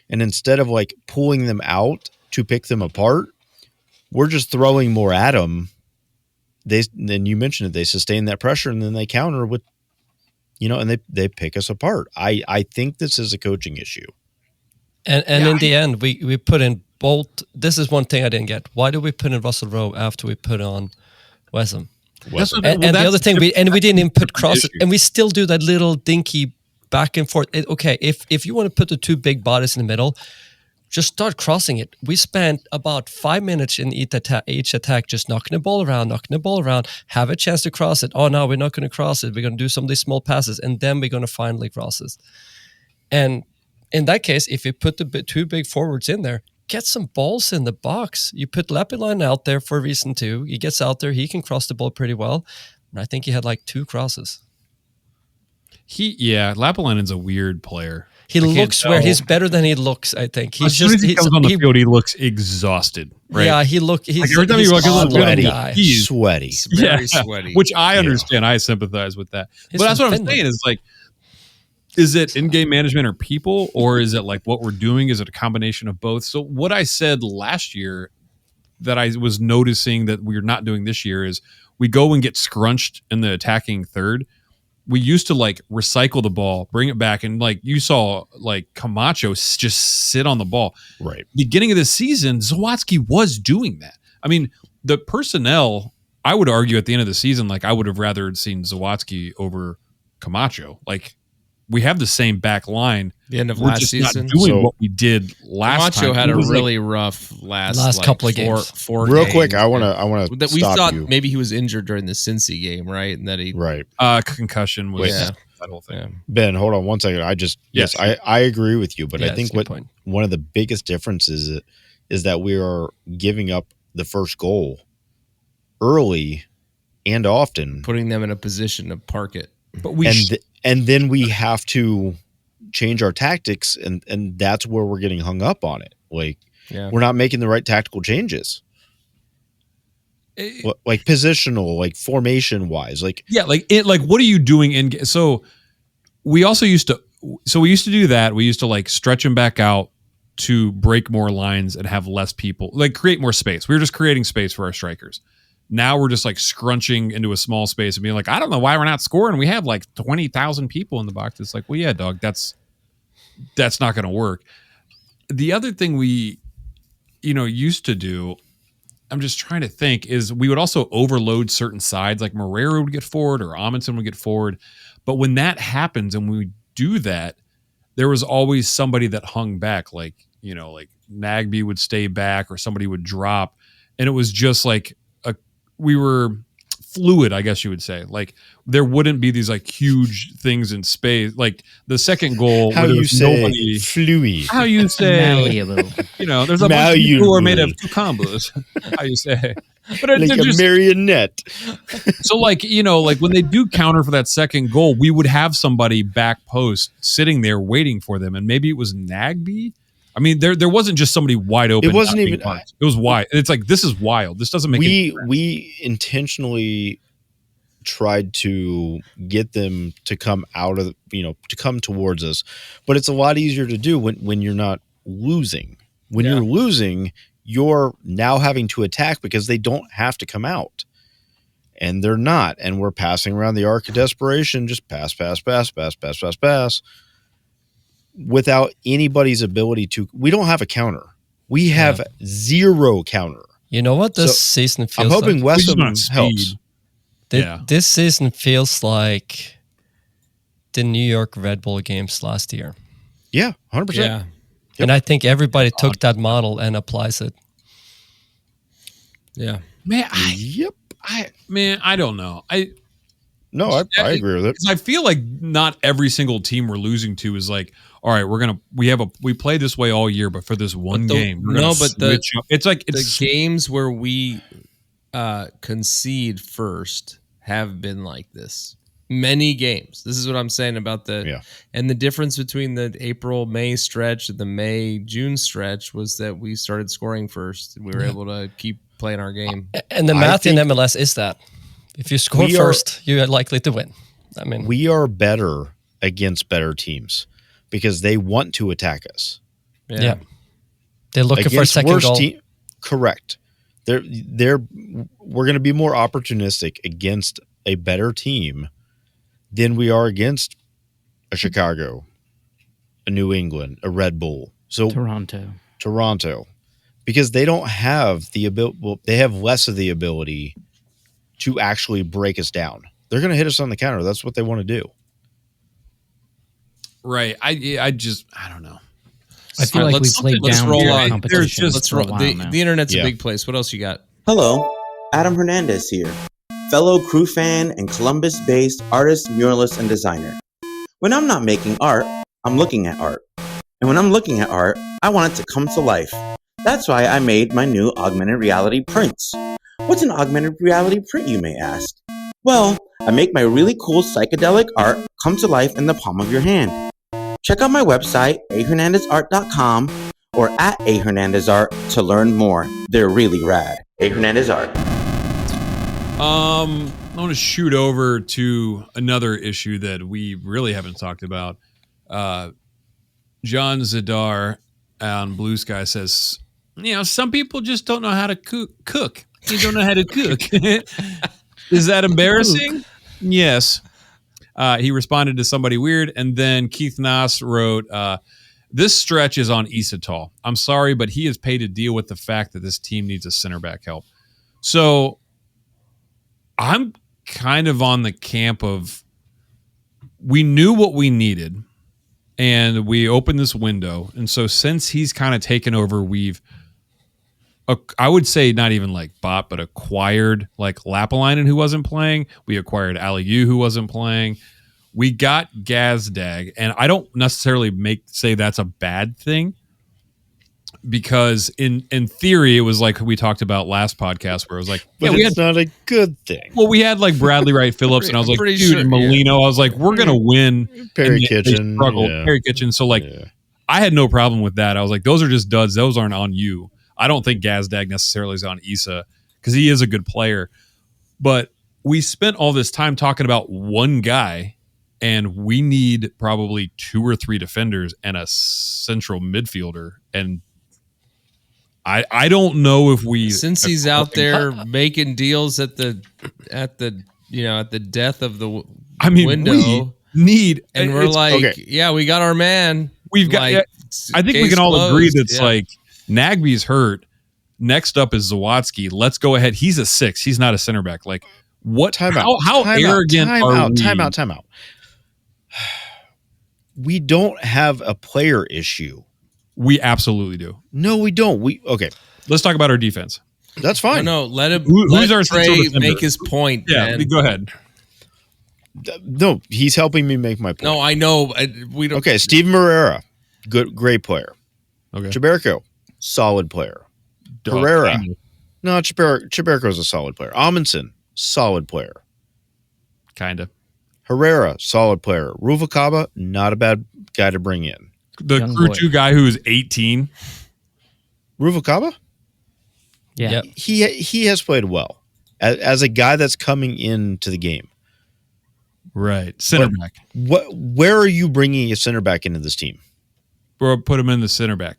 F: And instead of like pulling them out to pick them apart, we're just throwing more at them. Then you mentioned it, they sustain that pressure and then they counter with, you know, and they pick us apart. I think this is a coaching issue.
D: And in the end, we put in Bolt. This is one thing I didn't get. Why did we put in Russell Rowe after we put on Wessam? And the other thing, we didn't even put crosses, and we still do that little dinky back and forth. Okay, if you want to put the 2 big bodies in the middle, just start crossing it. We spent about 5 minutes in each attack just knocking the ball around, have a chance to cross it. Oh, no, we're not going to cross it. We're going to do some of these small passes, and then we're going to finally cross it. And in that case, if you put the 2 big forwards in there, get some balls in the box. You put Lappilainen out there for a reason too. He gets out there, he can cross the ball pretty well. And I think he had like 2 crosses.
E: Lappilainen's a weird player.
D: He looks weird. He's better than he looks, I think.
E: As soon as he comes on the field, he looks exhausted. Right?
D: Yeah, he's like
F: every time you look at him, he's sweaty.
C: Very sweaty.
E: Which I understand. I sympathize with that. But that's what I'm saying is like, is it in-game management or people, or is it like what we're doing? Is it a combination of both? So what I said last year that I was noticing that we're not doing this year is we go and get scrunched in the attacking third. We used to like recycle the ball, bring it back, and like you saw like Camacho just sit on the ball.
F: Right.
E: Beginning of the season, Zawadzki was doing that. I mean, the personnel, I would argue at the end of the season, like I would have rather seen Zawadzki over Camacho. Like, we have the same back line.
C: The end of
E: We're
C: last
E: just
C: season.
E: not doing what we did last time.
C: Camacho had a really rough last
D: couple of games.
C: Four
F: Real
C: games.
F: quick, I want to
C: that we
F: stop
C: thought
F: you.
C: Maybe he was injured during the Cincy game, right? And that he
E: concussion was.
F: Wait,
E: that whole thing.
F: Ben, hold on one second. I agree with you, but I think one of the biggest differences is that we are giving up the first goal early and often,
C: putting them in a position to park it.
E: But
F: and then we have to change our tactics, and that's where we're getting hung up on it. Like we're not making the right tactical changes. Like positional, like formation wise, like
E: what are you doing so we used to do that. We used to like stretch them back out to break more lines and have less people, like create more space. We were just creating space for our strikers. Now we're just like scrunching into a small space and being like, I don't know why we're not scoring. We have like 20,000 people in the box. It's like, well, yeah, dog, that's not going to work. The other thing we used to do, I'm just trying to think, is we would also overload certain sides, like Marrero would get forward or Amundsen would get forward. But when that happens and we do that, there was always somebody that hung back, like Nagby would stay back or somebody would drop. And it was just like we were fluid, I guess you would say. Like there wouldn't be these like huge things in space. Like the second goal,
F: how you say fluid?
E: How you say
G: malleable?
E: There's a bunch of people who are made of cucumbers. How you say? But
F: like a marionette.
E: So like when they do counter for that second goal, we would have somebody back post sitting there waiting for them, and maybe it was Nagby. I mean, there wasn't just somebody wide open.
F: It wasn't even.
E: It was wide. It's like, this is wild. This doesn't make.
F: We intentionally tried to get them to come out of to come towards us, but it's a lot easier to do when you're not losing. When you're losing, you're now having to attack because they don't have to come out, and they're not. And we're passing around the arc of desperation, just pass. Without anybody's ability to, we don't have a counter. We have zero counter.
D: You know what this season feels like?
F: I'm hoping Westham helps.
D: This season feels like the New York Red Bull games last year.
F: Yeah, 100%.
C: Yeah.
F: Yep.
D: And I think everybody took that model and applies it.
C: Yeah.
E: Man, I don't know. I
F: agree with it.
E: I feel like not every single team we're losing to is like, all right, we play this way all year, but for this one game, it's like
C: the games where we concede first have been like this. Many games. This is what I'm saying about and the difference between the April-May stretch and the May-June stretch was that we started scoring first. We were able to keep playing our game.
D: And the math in MLS is that if you score first, you're likely to win. I mean,
F: we are better against better teams because they want to attack us.
D: Yeah. They're looking for a second goal.
F: Correct. We're going to be more opportunistic against a better team than we are against a Chicago, a New England, a Red Bull. So Toronto, because they don't have the ability. Well, they have less of the ability to actually break us down. They're going to hit us on the counter. That's what they want to do.
E: Right. I don't know.
G: I feel like we've played down the competition.
C: Let's roll. The internet's a big place. What else you got?
M: Hello, Adam Hernandez here, fellow crew fan and Columbus-based artist, muralist, and designer. When I'm not making art, I'm looking at art. And when I'm looking at art, I want it to come to life. That's why I made my new augmented reality prints. What's an augmented reality print, you may ask? Well, I make my really cool psychedelic art come to life in the palm of your hand. Check out my website, ahernandezart.com or at ahernandezart to learn more. They're really rad. ahernandezart.
E: I want to shoot over to another issue that we really haven't talked about. John Zadar on Blue Sky says, some people just don't know how to cook. You don't know how to cook. Is that embarrassing? Yes. He responded to somebody weird. And then Keith Nass wrote, this stretch is on Isatal. I'm sorry, but he is paid to deal with the fact that this team needs a center back help. So I'm kind of on the camp of we knew what we needed and we opened this window. And so since he's kind of taken over, we've I would say not even like bought, but acquired like Lapalainen who wasn't playing. We acquired Aliu who wasn't playing. we got Gazdag, and I don't necessarily say that's a bad thing, because in theory it was like we talked about last podcast where it was like,
F: but it's not a good thing.
E: Well, we had like Bradley Wright Phillips, and I was like, dude,
C: sure,
E: and Molino. I was like, we're gonna win.
F: Perry
E: And they
F: Kitchen,
E: struggled.
F: yeah.
E: Perry Kitchen. So like, I had no problem with that. I was like, those are just duds. Those aren't on you. I don't think Gazdag necessarily is on Issa because he is a good player. But we spent all this time talking about one guy, and we need probably 2 or 3 defenders and a central midfielder. And I don't know if we,
C: since he's out there making deals at the death of the window.
E: We need,
C: and we're like, yeah, we got our man.
E: We've got.
C: Like,
E: Yeah, I think we can all agree that's like Nagby's hurt. Next up is Zawadzki. Let's go ahead. He's a 6. He's not a center back. Like what? How arrogant are we?
F: Time out. We don't have a player issue.
E: We absolutely do.
F: No, we don't.
E: Let's talk about our defense.
F: That's fine.
C: No, let him.
E: Who's our
C: Trey
E: central defender?
C: make his point?
E: Yeah,
C: man.
E: go ahead.
F: No, he's helping me make my point.
C: No, I know. We don't.
F: Okay, Steven Moreira, great player.
E: Okay,
F: Chiberko, solid player. Herrera, no, Chiberko's a solid player. Amundsen, solid player.
E: Kinda.
F: Herrera, solid player. Ruvalcaba, not a bad guy to bring in.
E: The
G: Young
E: Crew
G: boy.
E: 2 guy who is 18.
F: Ruvalcaba?
G: Yeah.
D: Yep.
F: He has played well as a guy that's coming into the game.
E: Right. Center back.
F: Where are you bringing a center back into this team?
E: Or put him in the center back.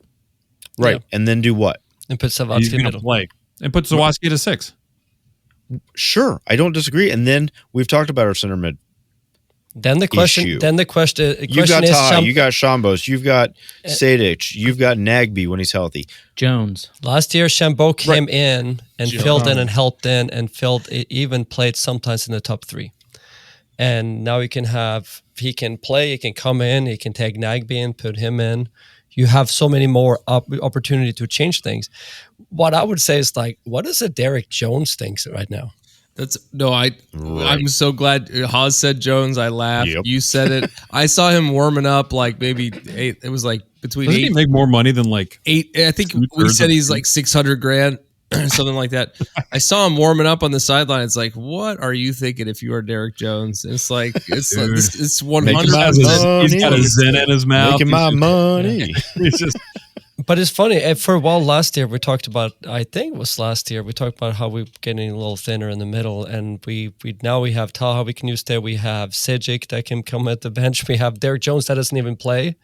F: Right.
D: Yeah.
F: And then do what?
D: And put
E: He's
D: Zawadzki
E: going to
D: middle.
E: play. And put Zawadzki at a 6.
F: Sure. I don't disagree. And then we've talked about our center mid.
D: Then the question.
F: Issue.
D: Then the question.
F: You've got
D: is,
F: Taha, you got Shambos, you've got Sadic, you've got Nagby when he's healthy.
G: Jones.
D: last year, Shambo came in and
C: Jones.
D: filled in and helped in and even played sometimes in the top 3. And now he can play, he can come in, he can take Nagby and put him in. You have so many more opportunity to change things. What I would say is like, what does a Derek Jones think right now?
C: I'm so glad Haas said Jones. I laughed.
F: Yep.
C: You said it. I saw him warming up like maybe 8. It was like between
E: Doesn't
C: 8.
E: he make more money than like
C: 8. I think we
E: two-thirds
C: said
E: of
C: he's
E: the-
C: like $600,000 or something like that. I saw him warming up on the sideline. It's like, what are you thinking if you are Derek Jones? It's like it's 100%.
E: He's got a Zen in his mouth.
F: Making my money.
E: He's just
D: But it's funny. For a while last year, we talked about. I think it was last year. We talked about how we're getting a little thinner in the middle, and we have Taha we can use there. We have Sejic that can come at the bench. We have Derek Jones that doesn't even play,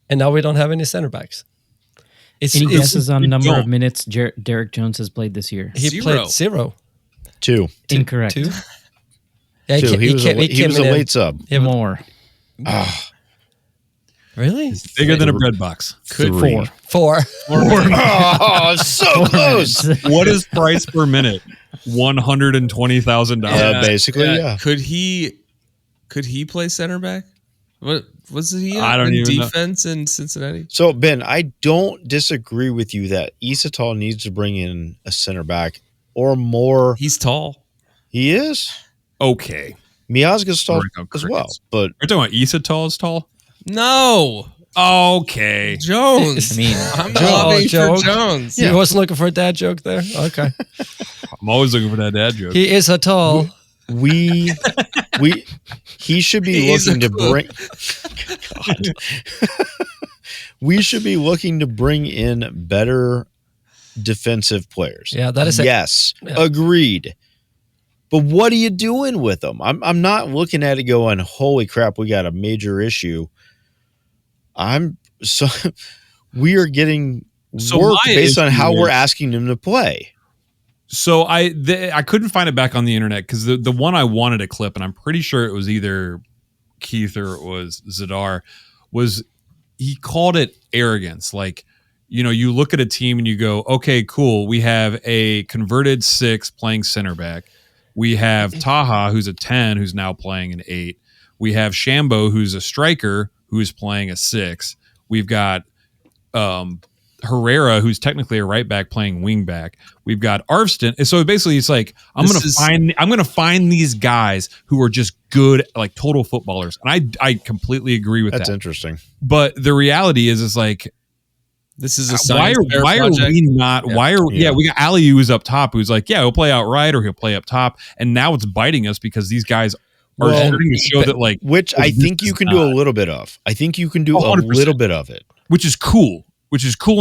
D: and now we don't have any center backs.
G: Any guesses on
E: we
G: number of
E: don't.
G: minutes Derek Jones has played this year?
D: He played 0.
F: 2.
G: Incorrect.
D: 2. Yeah,
F: 2. He was a
D: came in.
F: late sub.
D: Yeah, but-
G: More.
D: Really?
E: bigger than a bread box.
C: Could
F: 3.
D: 4.
F: Oh, so close.
E: What is price per minute? $120,000.
F: Basically, yeah.
C: Could he play center back? What was he?
E: I don't
C: in
E: even know.
C: defense in Cincinnati.
F: So, Ben, I don't disagree with you that Isatal needs to bring in a center back or more.
C: He's tall.
F: He is.
E: Okay.
F: Miazga's tall
E: Rico
F: as well.
E: Crickets.
F: But
E: We're talking about Issa tall is tall?
C: No,
E: Okay.
C: Jones.
G: I mean,
C: I'm lobbying for
D: joke.
C: Jones.
D: You wasn't looking for a dad joke there? Okay.
E: I'm always looking for that dad joke.
D: He is a tall.
F: he should be
C: He's
F: looking
C: a
F: to bring God. We should be looking to bring in better defensive players.
D: Yeah, that is
F: yes,
D: yeah.
F: agreed. But what are you doing with them? I'm not looking at it going, holy crap, we got a major issue. We are getting work
E: my
F: based on
E: issue
F: how we're
E: is-
F: asking them to play.
E: So I couldn't find it back on the internet because the one I wanted to clip, and I'm pretty sure it was either Keith or it was Zadar, was he called it arrogance. Like, you look at a team and you go, okay, cool. We have a converted 6 playing center back. We have Taha, who's a 10, who's now playing an 8. We have Shambo, who's a striker, who's playing a 6. We've got Herrera, who's technically a right back playing wing back. We've got Arvston. So basically it's like I'm gonna find these guys who are just good, like total footballers. And I completely agree with that.
F: That's interesting.
E: But the reality is like
C: this is a
E: why are we not we got Ali who's up top who's like, he'll play out right or he'll play up top, and now it's biting us because these guys are starting to show that like
F: which I think you can do a little bit of. I think you can do 100%. A little bit of it.
E: Which is cool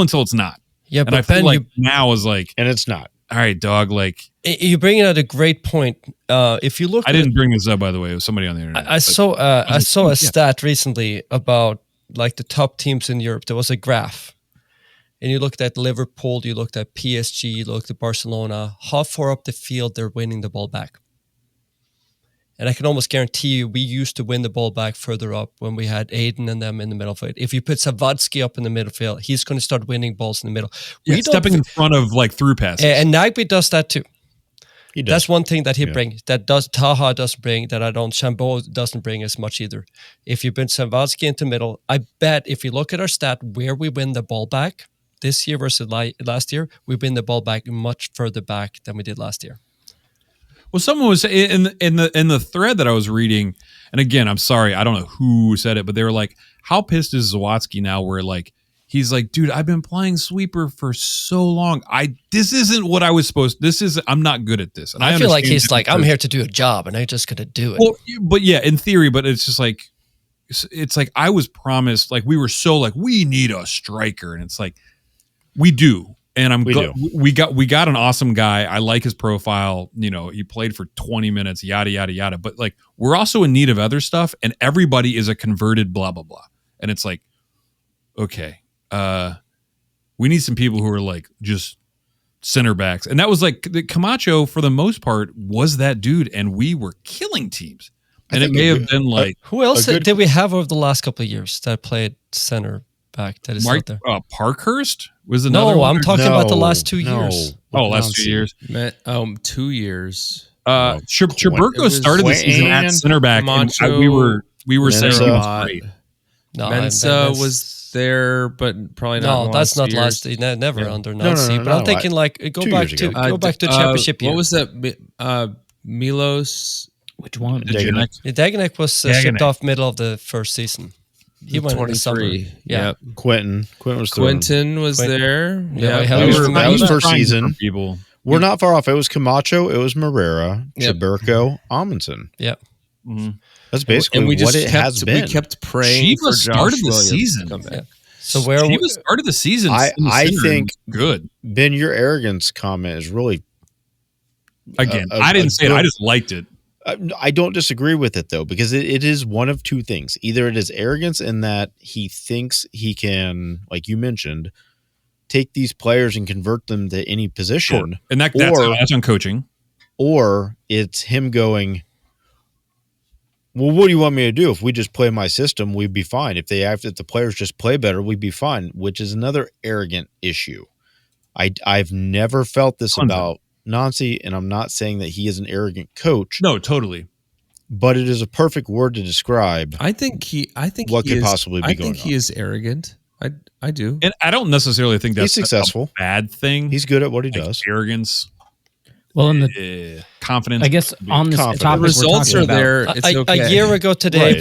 E: until it's not.
D: Yeah,
E: and
D: but
E: I feel
D: Ben,
E: like now is like,
F: and it's not.
E: All right, dog. Like
D: you bring out a great point. If you look,
E: I didn't bring this up by the way. It was somebody on the internet.
D: I saw a stat recently about like the top teams in Europe. There was a graph, and you looked at Liverpool, you looked at PSG, you looked at Barcelona. How far up the field they're winning the ball back? And I can almost guarantee you, we used to win the ball back further up when we had Aiden and them in the middle field. If you put Savadsky up in the middle field, he's going to start winning balls in the middle.
E: Stepping in front of like through passes.
D: And Nagby does that too.
F: He does.
D: That's one thing that he brings. That Taha doesn't bring. That Shambo doesn't bring as much either. If you put Savadsky into the middle, I bet if you look at our stat where we win the ball back this year versus last year, we win the ball back much further back than we did last year.
E: Well, someone was in the thread that I was reading, and again, I'm sorry, I don't know who said it, but they were like, "How pissed is Zawadzki now?" Where like he's like, "Dude, I've been playing sweeper for so long. This isn't what I was supposed. I'm not good at this." And
D: I feel like he's like, "I'm here to do a job, and I'm just going to do it."
E: Well, but yeah, in theory, but it's just like it's like I was promised. Like we were so like we need a striker, and it's like we do. And we got an awesome guy. I like his profile. You know, he played for 20 minutes, yada, yada, yada. But like, we're also in need of other stuff. And everybody is a converted blah, blah, blah. And it's like, okay, we need some people who are like just center backs. And that was like Camacho for the most part was that dude. And we were killing teams. And it may have been like,
D: who else did we have over the last couple of years that played center back that is out there?
E: Parkhurst was another one?
D: I'm talking about the last 2 years.
E: Last 2 years.
C: 2 years.
E: Cherburko started the season at center back, and we were saying he was great.
C: No, Mensa was there, but probably not.
D: No, that's not last. Never under Nancy. But I'm thinking like go back to championship year.
C: What was that? Milos.
G: Which one?
D: Dagenek was shipped off middle of the first season. He went in the summer. Yeah.
F: Yep. Quentin was
C: there.
F: Yeah, that was first season.
E: People.
F: We're not far off. It was Camacho, it was Morera, Cherburko, Amundsen.
D: Yep.
F: Mm-hmm. That's basically what it has been.
C: We kept praying for Josh
E: started the
C: Williams
E: season.
C: to come back.
D: So where
E: Shiva started the season?
F: I think
E: good.
F: Ben, your arrogance comment is really.
E: Again, I didn't say it. I just liked it.
F: I don't disagree with it, though, because it is one of two things. Either it is arrogance in that he thinks he can, like you mentioned, take these players and convert them to any position.
E: Sure. And that's on coaching.
F: Or it's him going, well, what do you want me to do? If we just play my system, we'd be fine. If the players just play better, we'd be fine, which is another arrogant issue. I've never felt this about Nancy, and I'm not saying that he is an arrogant coach.
E: No, totally.
F: But it is a perfect word to describe.
C: I think
F: what could possibly be going on.
C: I think he is arrogant. I do,
E: and I don't necessarily think that's
F: he's successful.
E: A bad thing.
F: He's good at what he does.
E: Arrogance.
G: Well, in the
E: confidence.
G: I guess on this topic,
C: the results are there. It's okay.
D: A year ago today,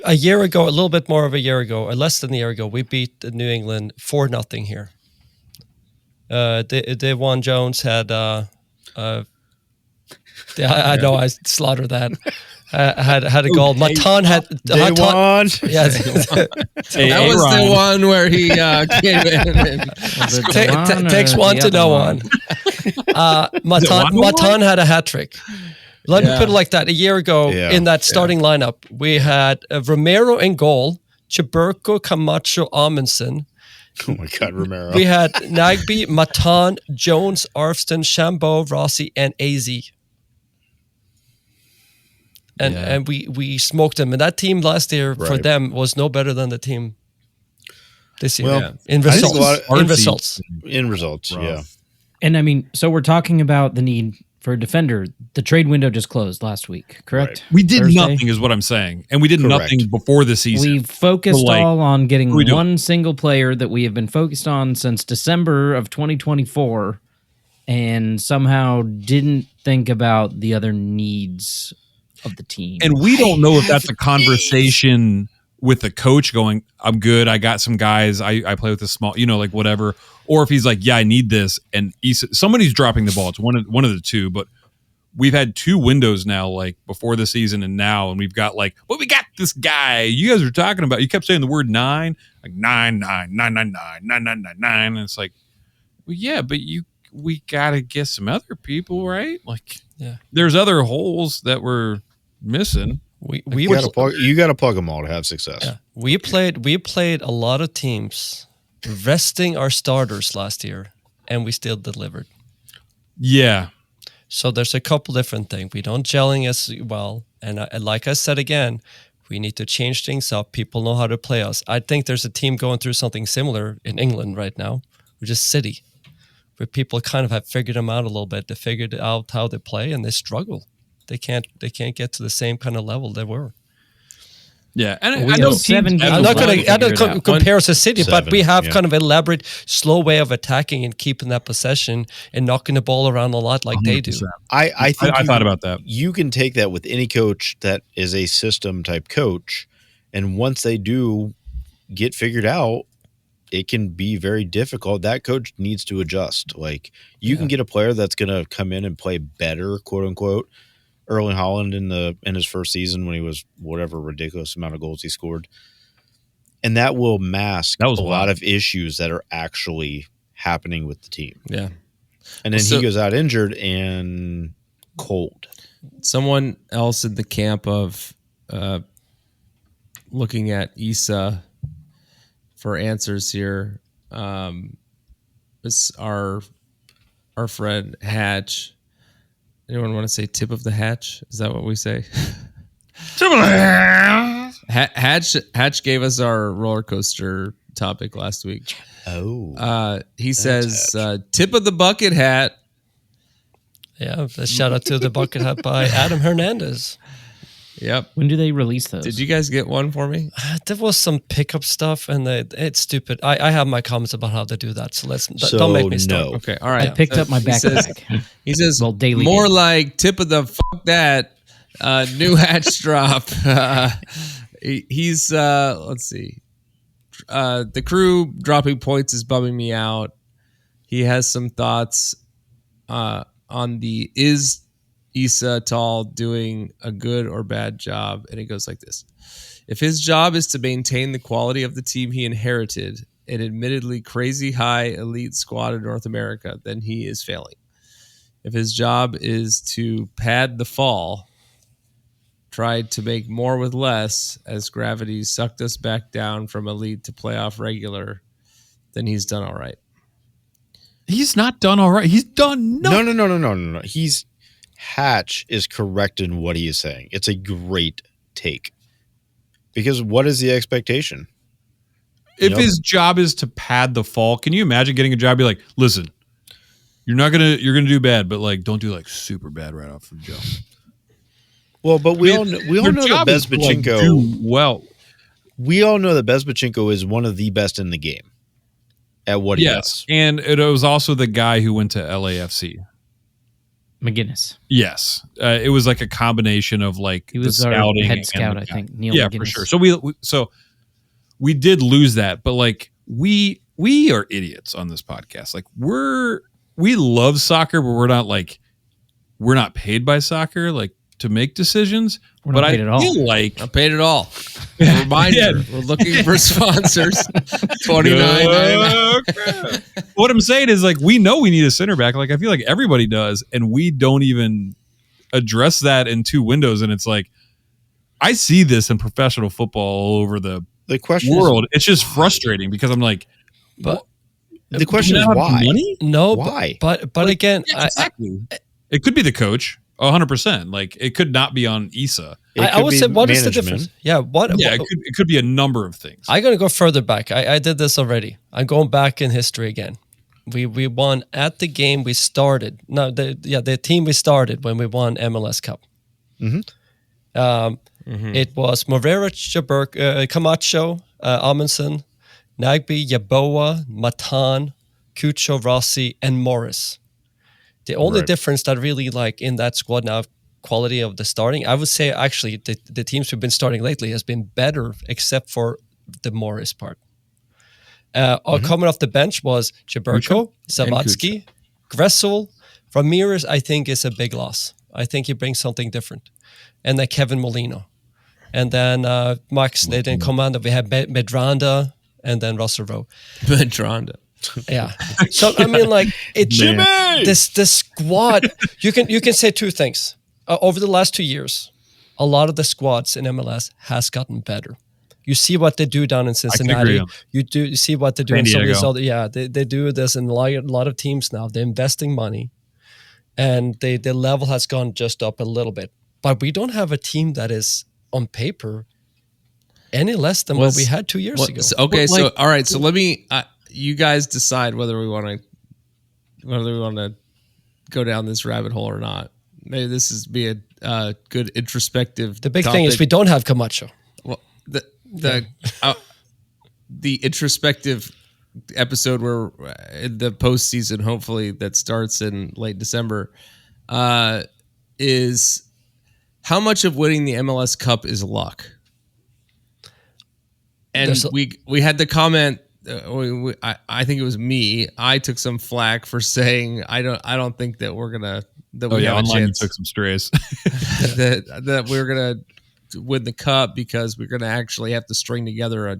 D: a little bit more of a year ago, or less than a year ago, we beat New England 4-0 here. Devon Jones had. I know I slaughtered that. Had a goal. Matan had.
F: Devon.
D: Yeah,
C: that was the one where he came in.
D: Takes one to know one. Matan had a hat trick. Let me put it like that. A year ago, in that starting lineup, we had Romero in goal, Cherburko, Camacho, Amundsen.
F: Oh my God, Romero.
D: We had Nagby, Matan, Jones, Arvston, Shambo, Rossi, and AZ. And we smoked them. And that team last year for them was no better than the team this year.
F: Well,
D: in results.
F: In results, yeah.
G: And I mean, so we're talking about the need for a defender, the trade window just closed last week, correct?
E: We did
G: Thursday?
E: nothing, is what I'm saying, and we did
F: Correct.
E: nothing before the season.
G: We focused
E: So, like,
G: all on getting
E: what are we doing?
G: one single player that we have been focused on since December of 2024, and somehow didn't think about the other needs of the team.
E: And we don't know if that's a conversation with the coach going, I'm good, I got some guys, I play with a small, like whatever. Or if he's like, yeah, I need this. And somebody's dropping the ball. It's one of the two. But we've had 2 windows now, like before the season and now. And we've got like, well, we got this guy. You guys are talking about, you kept saying the word 9, like 9. And it's like, well, yeah, but we got to get some other people, right? Like, there's other holes that we're missing.
F: You got to plug them all to have success.
D: Yeah. We played a lot of teams resting our starters last year, and we still delivered.
E: Yeah.
D: So there's a couple different things. We don't gelling as well, and like I said again, we need to change things up. People know how to play us. I think there's a team going through something similar in England right now, which is City, where people kind of have figured them out a little bit. They figured out how they play, and they struggle. They can't get to the same kind of level they were.
E: Yeah, and
G: We
E: I know
G: have 7
E: teams-
G: games
D: I'm not
G: left
D: going
G: to figure it
D: to
G: out.
D: compare us to City, but
F: 7,
D: we have
F: yeah.
D: kind of elaborate, slow way of attacking and keeping that possession and knocking the ball around a lot like they do.
E: 100%.
F: I think
E: I thought about that.
F: You can take that with any coach that is a system type coach, and once they do get figured out, it can be very difficult. That coach needs to adjust. Like you can get a player that's going to come in and play better, quote unquote. Erling Haaland in his first season when he was whatever ridiculous amount of goals he scored, and that will mask a lot of issues that are actually happening with the team.
C: Yeah,
F: and then he goes out injured and cold.
C: Someone else in the camp of looking at Issa for answers here. Is our friend Hatch. Anyone want to say tip of the hatch? Is that what we say?
E: Tip of the hatch.
C: Hatch gave us our roller coaster topic last week.
F: Oh.
C: He says, tip of the bucket hat.
D: Yeah, a shout out to the bucket hat by Adam Hernandez.
C: Yep.
G: When do they release those?
C: Did you guys get one for me?
D: There was some pickup stuff, and it's stupid. I have my comments about how they do that, so don't make me start.
C: Okay, all right.
G: I picked up my backpack.
C: He says,
G: well, daily
C: more
G: game.
C: like tip of the fuck that new hatch drop. He's let's see. The crew dropping points is bumming me out. He has some thoughts on the is Issa Tall doing a good or bad job, and it goes like this. If his job is to maintain the quality of the team he inherited, an admittedly crazy high elite squad in North America, then he is failing. If his job is to pad the fall, tried to make more with less as gravity sucked us back down from elite to playoff regular, then he's done all right.
E: He's not done all right. He's done nothing.
F: No. Hatch is correct in what he is saying. It's a great take. Because what is the expectation?
E: If his job is to pad the fall, can you imagine getting a job? Be like, listen, you're gonna do bad, but like, don't do like super bad right off the jump.
F: Well, but we all know that Bezbachenko
E: do well.
F: We all know that Bezbachenko is one of the best in the game at what he does.
E: And it was also the guy who went to LAFC.
G: McGinnis.
E: Yes, it was like a combination of like
G: he was
E: the
G: our
E: scouting
G: head scout, I think. Neil
E: yeah,
G: McGinnis.
E: for sure. So we did lose that, but like we are idiots on this podcast. Like we love soccer, but we're not paid by soccer like to make decisions.
G: We're not paid at all.
C: Not paid at all. Reminder: we're looking for sponsors. $29.99.
E: What I'm saying is, like, we know we need a center back. Like, I feel like everybody does, and we don't even address that in 2 windows. And it's like, I see this in professional football all over the
F: question
E: world. It's just frustrating because I'm like,
D: but
F: the question is why?
E: Money?
D: No,
F: why?
D: But again,
E: exactly. It could be the coach. 100%. Like, it could not be on Issa.
D: I would say, what is the difference? Yeah,
E: it could be a number of things.
D: I'm going to go further back. I did this already. I'm going back in history again. we won at the game we started. No, the team we started when we won MLS Cup. It was Morera, Camacho, Amundsen, Nagby, Yaboa, Matan, Cucho, Rossi, and Morris. The only difference that really like in that squad now, quality of the starting, I would say actually the teams we've been starting lately has been better except for the Morris part. Coming off the bench was Jaberko, Zavadsky, Gressel. Ramirez, I think, is a big loss. I think he brings something different. And then Kevin Molino. And then Max, they didn't come on. We had Medranda and then Russell Rowe.
C: Medranda.
D: Yeah. So I mean, like this squad. You can say two things. Over the last 2 years, a lot of the squads in MLS has gotten better. You see what they do down in Cincinnati. You see what they do in some of these other. Yeah, they do this in a lot of teams now. They're investing money, and the level has gone just up a little bit. But we don't have a team that is on paper any less than what we had 2 years ago.
C: Okay, so all right, so let me. You guys decide whether we want to go down this rabbit hole or not. Maybe this is be a good introspective.
D: The big thing is we don't have Camacho.
C: Well, the introspective episode where in the postseason, hopefully that starts in late December, is how much of winning the MLS Cup is luck. And we had the comment. I think it was me. I took some flack for saying I don't think that we're gonna. We have
E: online
C: a chance
E: took some strays.
C: that we're gonna win the cup because we're gonna actually have to string together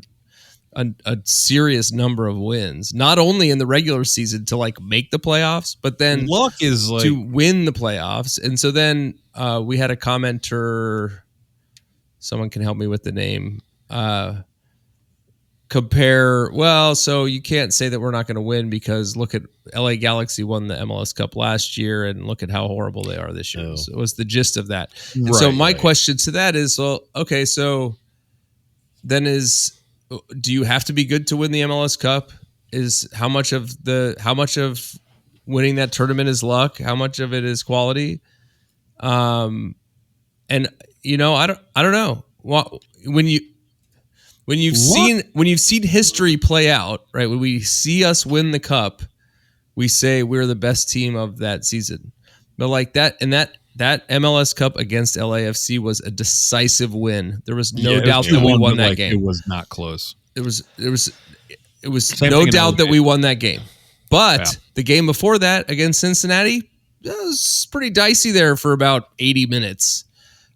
C: a serious number of wins, not only in the regular season to like make the playoffs, but then
E: luck is like
C: to win the playoffs. And so then we had a commenter. Someone can help me with the name. So you can't say that we're not going to win because look at LA Galaxy won the MLS Cup last year and look at how horrible they are this year. So it was the gist of that. And so my question to that is, well, okay, so then do you have to be good to win the MLS Cup? Is how much of winning that tournament is luck? How much of it is quality? And you know, I don't know. When you've seen history play out, right? When we see us win the cup, we say we're the best team of that season. But like that, and that MLS Cup against LAFC was a decisive win. There was no doubt that we won that game.
E: It was not close.
C: It was no doubt that we won that game. But the game before that against Cincinnati, it was pretty dicey there for about 80 minutes.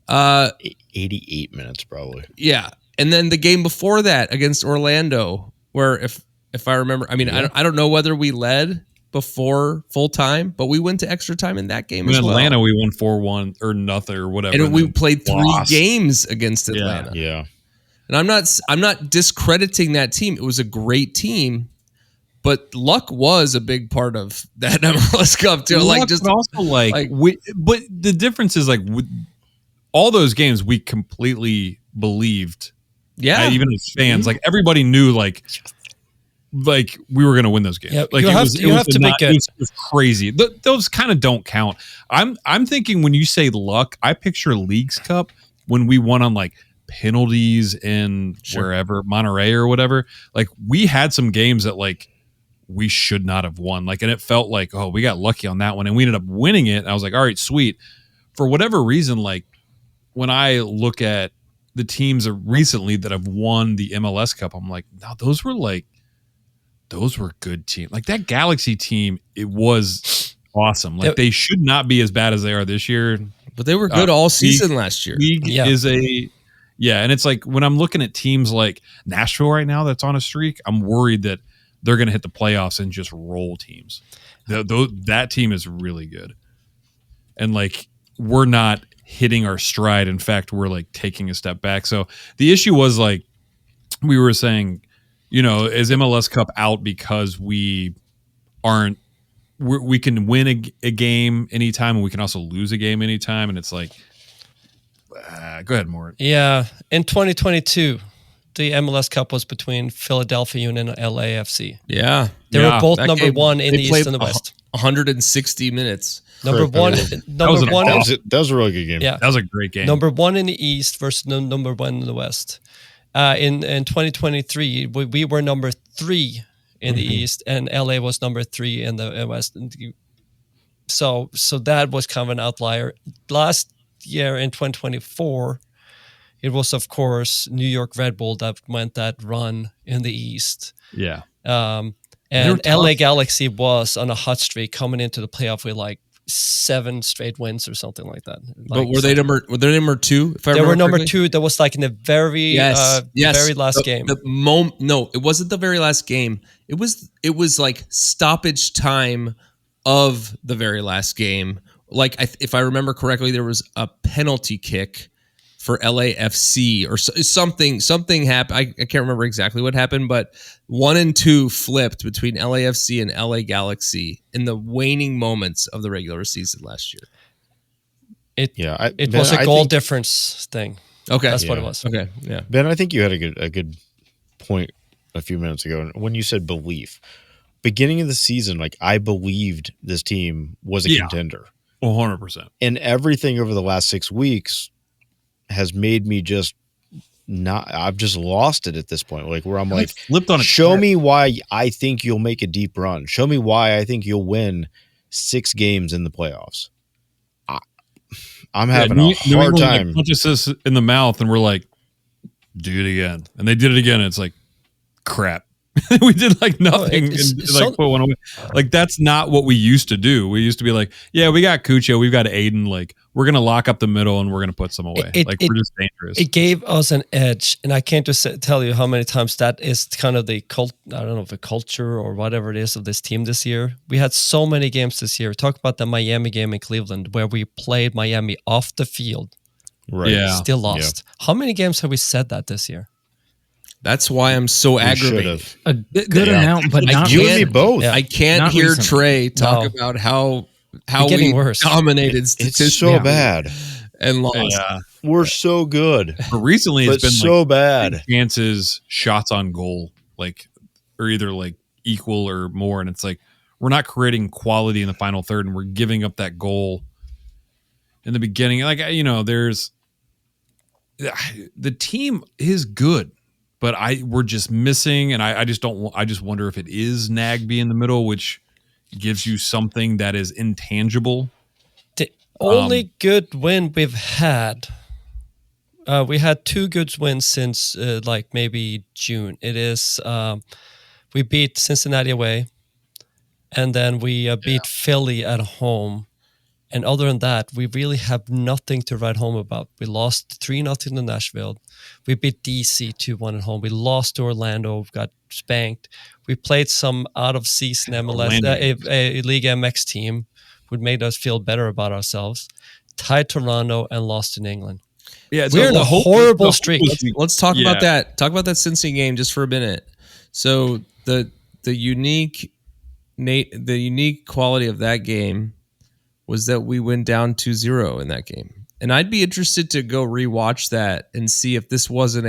F: 88 minutes probably.
C: Yeah. And then the game before that against Orlando, where if I remember, I mean, I don't know whether we led before full time, but we went to extra time in that game as well.
E: Atlanta, we won 4-1 or nothing or whatever.
C: And we played 3 games against Atlanta.
F: Yeah.
C: And I'm not discrediting that team. It was a great team, but luck was a big part of that MLS Cup too.
E: Luck, but also but the difference is like with all those games we completely believed. Yeah, even as fans, like everybody knew, like we were going to win those games.
D: Yep.
E: Like
D: it
E: was crazy. Those kind of don't count. I'm thinking when you say luck, I picture Leagues Cup when we won on like penalties in wherever Monterey or whatever. Like we had some games that like we should not have won. Like, and it felt like, oh, we got lucky on that one, and we ended up winning it. And I was like, all right, sweet. For whatever reason, like when I look at the teams recently that have won the MLS Cup, I'm like, no, those were good teams. Like that Galaxy team, it was awesome. Like they should not be as bad as they are this year.
C: But they were good all season last year.
E: And it's like when I'm looking at teams like Nashville right now that's on a streak, I'm worried that they're going to hit the playoffs and just roll teams. That team is really good. And like we're not hitting our stride. In fact, we're like taking a step back. So the issue was like we were saying, you know, is MLS Cup out because we can win a game anytime and we can also lose a game anytime. And it's like, go ahead, Mort.
D: Yeah. In 2022, the MLS Cup was between Philadelphia Union and LAFC.
C: Yeah.
D: They were both
C: That
D: number
C: game,
D: one in
C: they
D: the
C: played
D: East and the West.
C: 160 minutes.
D: Number one.
F: That was a really good game.
D: Yeah,
E: that was a great game.
D: Number one in the East versus number one in the West. In 2023, we were number 3 in the East, and LA was number 3 in the West. So that was kind of an outlier. Last year in 2024, it was of course New York Red Bull that went that run in the East.
E: Yeah.
D: And LA Galaxy was on a hot streak coming into the playoff with like 7 straight wins or something like that.
C: But were they number 2? If I
D: they were number
C: correctly?
D: 2. That was like in the very very last game.
C: No, it wasn't the very last game. It was like stoppage time of the very last game. Like if I remember correctly, there was a penalty kick for LAFC or something happened. I can't remember exactly what happened, but 1 and 2 flipped between LAFC and LA Galaxy in the waning moments of the regular season last year.
D: It was a goal difference thing.
C: Okay,
D: that's what it was.
C: Okay, yeah.
F: Ben, I think you had a good point a few minutes ago when you said belief. Beginning of the season, like I believed this team was a contender.
E: 100%.
F: And everything over the last 6 weeks has made me just not. I've just lost it at this point. Like where I'm like,
E: flipped on its
F: show
E: head.
F: me why I think you'll make a deep run. Show me why I think you'll win 6 games in the playoffs. I'm having a hard time.
E: Like, punches us in the mouth, and we're like, do it again. And they did it again. And it's like, crap. We did like nothing and like put one away. Like that's not what we used to do. We used to be like, yeah, we got Cucho, we've got Aiden. Like we're gonna lock up the middle and we're gonna put some away. We're just dangerous.
D: It gave us an edge, and I can't just tell you how many times that is kind of the cult. I don't know, the culture or whatever it is of this team this year. We had so many games this year. Talk about the Miami game in Cleveland where we played Miami off the field.
F: Right.
E: Yeah.
D: Still lost. Yeah. How many games have we said that this year?
C: That's why I'm so aggravated.
G: A good amount, but not
F: you and me both.
C: I can't
G: Not
C: hear
G: recently.
C: Trey talk about how
D: getting
C: we
D: worse.
C: dominated.
F: It's so bad
C: and lost.
E: Yeah.
F: We're so good,
E: But recently it's
F: but
E: been
F: so
E: like
F: bad.
E: chances, shots on goal, like or either like equal or more. And it's like we're not creating quality in the final third, and we're giving up that goal in the beginning. Like there's the team is good. But we're just missing, and I just don't. I just wonder if it is Nagby in the middle, which gives you something that is intangible.
D: The only good win we've had, we had 2 good wins since like maybe June. It is we beat Cincinnati away, and then we beat Philly at home. And other than that, we really have nothing to write home about. We lost 3-0 to Nashville. We beat DC 2-1 at home. We lost to Orlando. We got spanked. We played some out-of-season MLS, a League MX team who made us feel better about ourselves. Tied Toronto and lost in England.
E: Yeah,
D: we're in a horrible streak.
C: Let's talk about that. Talk about that Cincy game just for a minute. So the unique quality of that game was that we went down 2-0 in that game. And I'd be interested to go rewatch that and see if this wasn't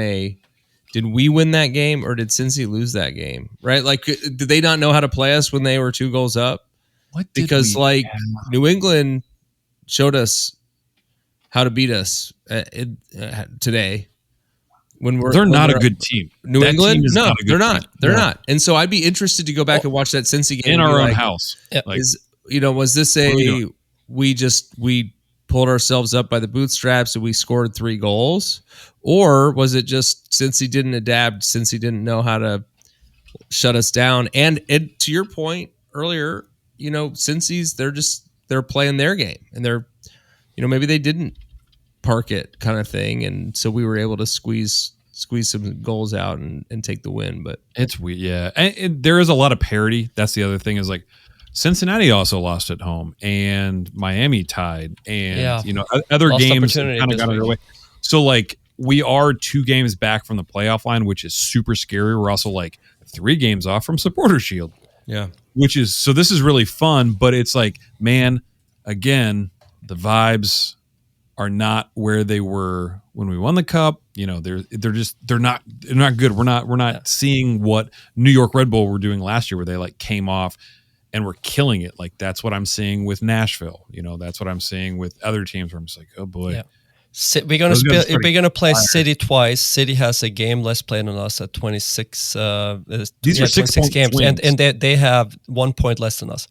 C: did we win that game or did Cincy lose that game? Right? Like, did they not know how to play us when they were 2 goals up? Because New England showed us how to beat us today.
E: They're not a good team.
C: New England? No, they're not. They're not. And so I'd be interested to go back and watch that Cincy game.
E: In our own house.
C: Was this we pulled ourselves up by the bootstraps and we scored 3 goals? Or was it just since he didn't adapt, since he didn't know how to shut us down? And to your point earlier, Cincy's, they're playing their game and they're, maybe they didn't park it kind of thing. And so we were able to squeeze some goals out and take the win. But
E: it's weird. Yeah. And there is a lot of parity. That's the other thing is like, Cincinnati also lost at home, and Miami tied, and other lost games kind of got their way. So like we are 2 games back from the playoff line, which is super scary. We're also like 3 games off from Supporter Shield.
C: Yeah,
E: which is this is really fun, but it's like, man, again, the vibes are not where they were when we won the cup. You know, they're not good. We're not seeing what New York Red Bull were doing last year, where they like came off and were killing it. Like that's what I'm seeing with Nashville. You know, that's what I'm seeing with other teams where I'm just like, oh boy.
D: Yeah. We're gonna play City twice. City has a game less played than us at 26.
E: These are 6
D: games,
E: swings.
D: and they have 1 point less than us.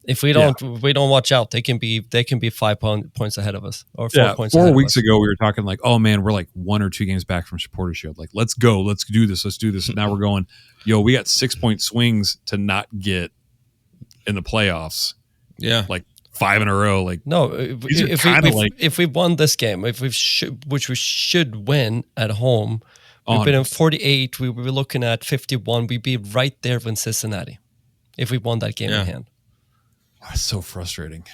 D: If we don't watch out, they can be 5 points ahead of us, or 4 points.
E: 4 weeks ago, we were talking like, oh man, we're like 1 or 2 games back from Supporter Shield. Like, let's go, let's do this. And now we're going, yo, we got 6 point swings to not get in the playoffs.
C: Yeah,
E: like 5 in a row. Like,
D: no, if we won this game, which we should win at home, we've been in 48. We were looking at 51. We'd be right there with Cincinnati if we won that game in hand.
E: That's so frustrating.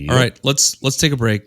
C: All right, let's take a break.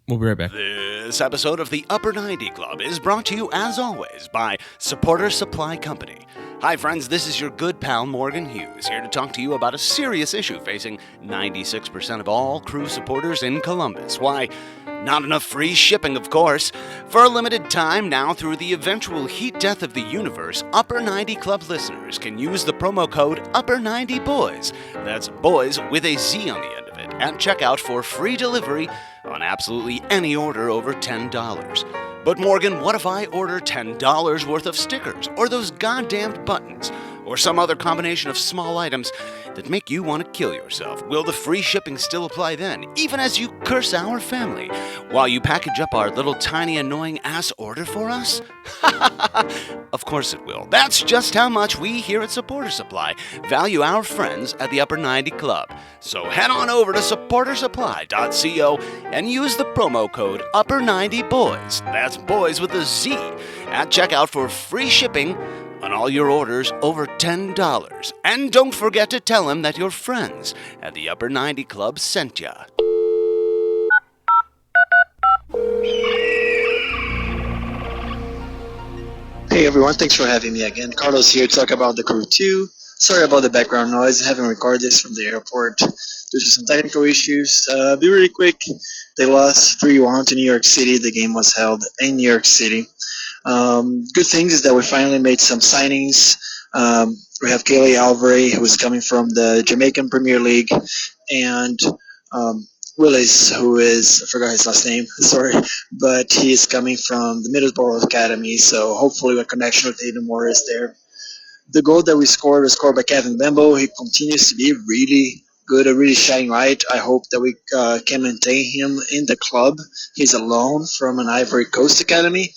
C: We'll be right back.
B: This episode of the Upper 90 Club is brought to you, as always, by Supporter Supply Company. Hi, friends, this is your good pal Morgan Hughes, here to talk to you about a serious issue facing 96% of all crew supporters in Columbus. Why, not enough free shipping, of course. For a limited time now, through the eventual heat death of the universe, Upper 90 Club listeners can use the promo code Upper90Boys. That's boys with a Z on the end of it, at checkout for free delivery on absolutely any order over $10. But Morgan, what if I order $10 worth of stickers, or those goddamned buttons, or some other combination of small items that make you want to kill yourself? Will the free shipping still apply then, even as you curse our family, while you package up our little tiny annoying ass order for us? Of course it will. That's just how much we here at Supporter Supply value our friends at the Upper 90 Club. So head on over to supportersupply.co and use the promo code Upper90Boys. That's boys with a Z at checkout for free shipping on all your orders over $10. And don't forget to tell them that your friends at the Upper 90 Club sent ya.
N: Hey everyone, thanks for having me again. Carlos here to talk about the Crew 2. Sorry about the background noise, I haven't recorded this from the airport due to some technical issues. Be really quick, they lost 3-1 to New York City. The game was held in New York City. Good things is that we finally made some signings. We have Kelly Alvarez, who is coming from the Jamaican Premier League, and Willis, who is, I forgot his last name, sorry, but he is coming from the Middlesbrough Academy, so hopefully a connection with Aiden Moore is there. The goal that we scored was scored by Kevin Bembo. He continues to be really good, a really shining light. I hope that we can maintain him in the club. He's a loan from an Ivory Coast Academy,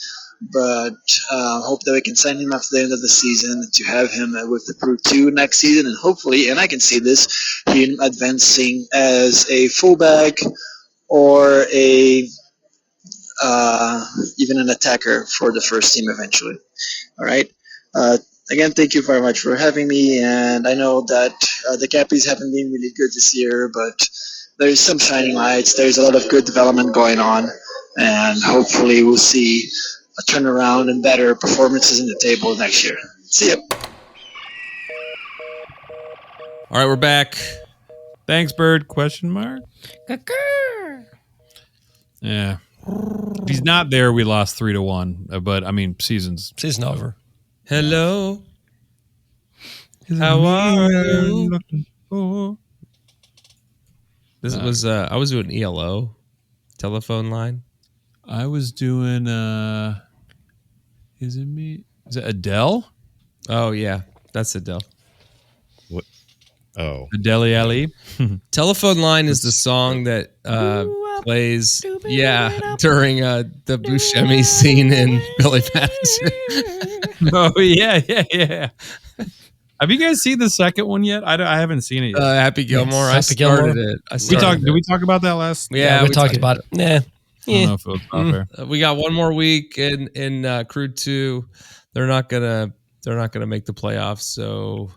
N: but hope that we can sign him after the end of the season to have him with the Crew 2 next season, and hopefully, and I can see this, him advancing as a fullback or a even an attacker for the first team eventually. All right. Again, thank you very much for having me, and I know that the Cappies haven't been really good this year, but there's some shining lights. There's a lot of good development going on, and hopefully we'll see a turnaround and better performances in the table next year. See ya.
C: All right, we're back.
E: Thanks, Bird? Question mark? Yeah. If he's not there, we lost 3-1. But I mean, season
D: over.
C: Hello. How are you? This was I was doing ELO, telephone line.
E: I was doing is it Adele?
C: Oh yeah, that's Adele.
F: What? Oh,
E: Adele Ali.
C: Telephone line is the song that plays during the Buscemi scene in Billy Madison.
E: Oh yeah. Have you guys seen the second one yet? I haven't seen it yet.
C: Happy Gilmore. I started it.
E: Did we talk about that last?
D: Yeah, we talked about it. Yeah.
E: I don't know if it was proper.
C: We got one more week in Crew 2. They're not gonna make the playoffs. So,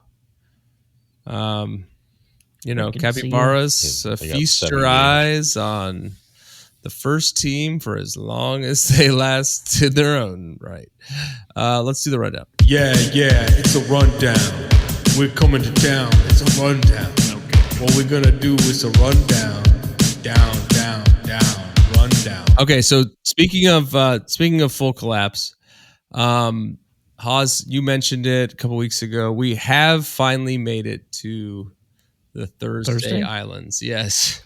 C: CapyBravas, feast your eyes on the first team for as long as they last in their own right. Let's do the rundown.
O: Yeah, it's a rundown. We're coming to town. It's a rundown. What we're gonna do is a rundown. Down. Rundown.
C: Okay, so speaking of full collapse, Haas, you mentioned it a couple weeks ago. We have finally made it to the Thursday Islands. Yes.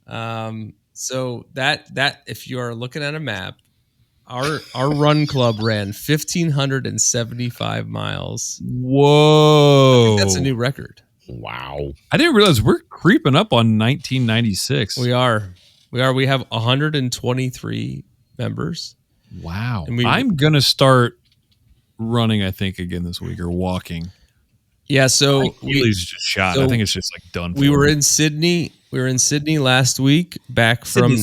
C: So that if you are looking at a map, our run club ran 1,575 miles.
E: Whoa.
C: I think that's a new record.
F: Wow.
E: I didn't realize we're creeping up on 1996.
C: We are. We have 123 members.
E: Wow.
C: And
E: I'm going to start running, I think, again this week, or walking.
C: Yeah, so
E: Achilles just shot.
C: so
E: I think it's just like done for.
C: We were in Sydney. We were in Sydney last week, back from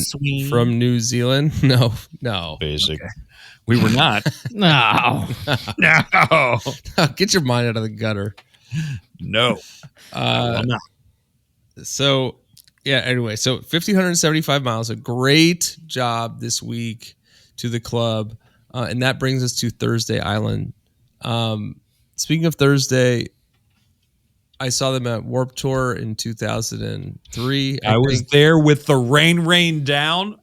C: New Zealand. No.
F: Basic.
E: Okay. We were not.
G: No.
E: No.
C: Get your mind out of the gutter.
E: No.
C: So, yeah, anyway, so 1,575 miles, a great job this week to the club. And that brings us to Thursday Island. Speaking of Thursday, I saw them at Warped Tour in 2003.
E: I was there with the rain down.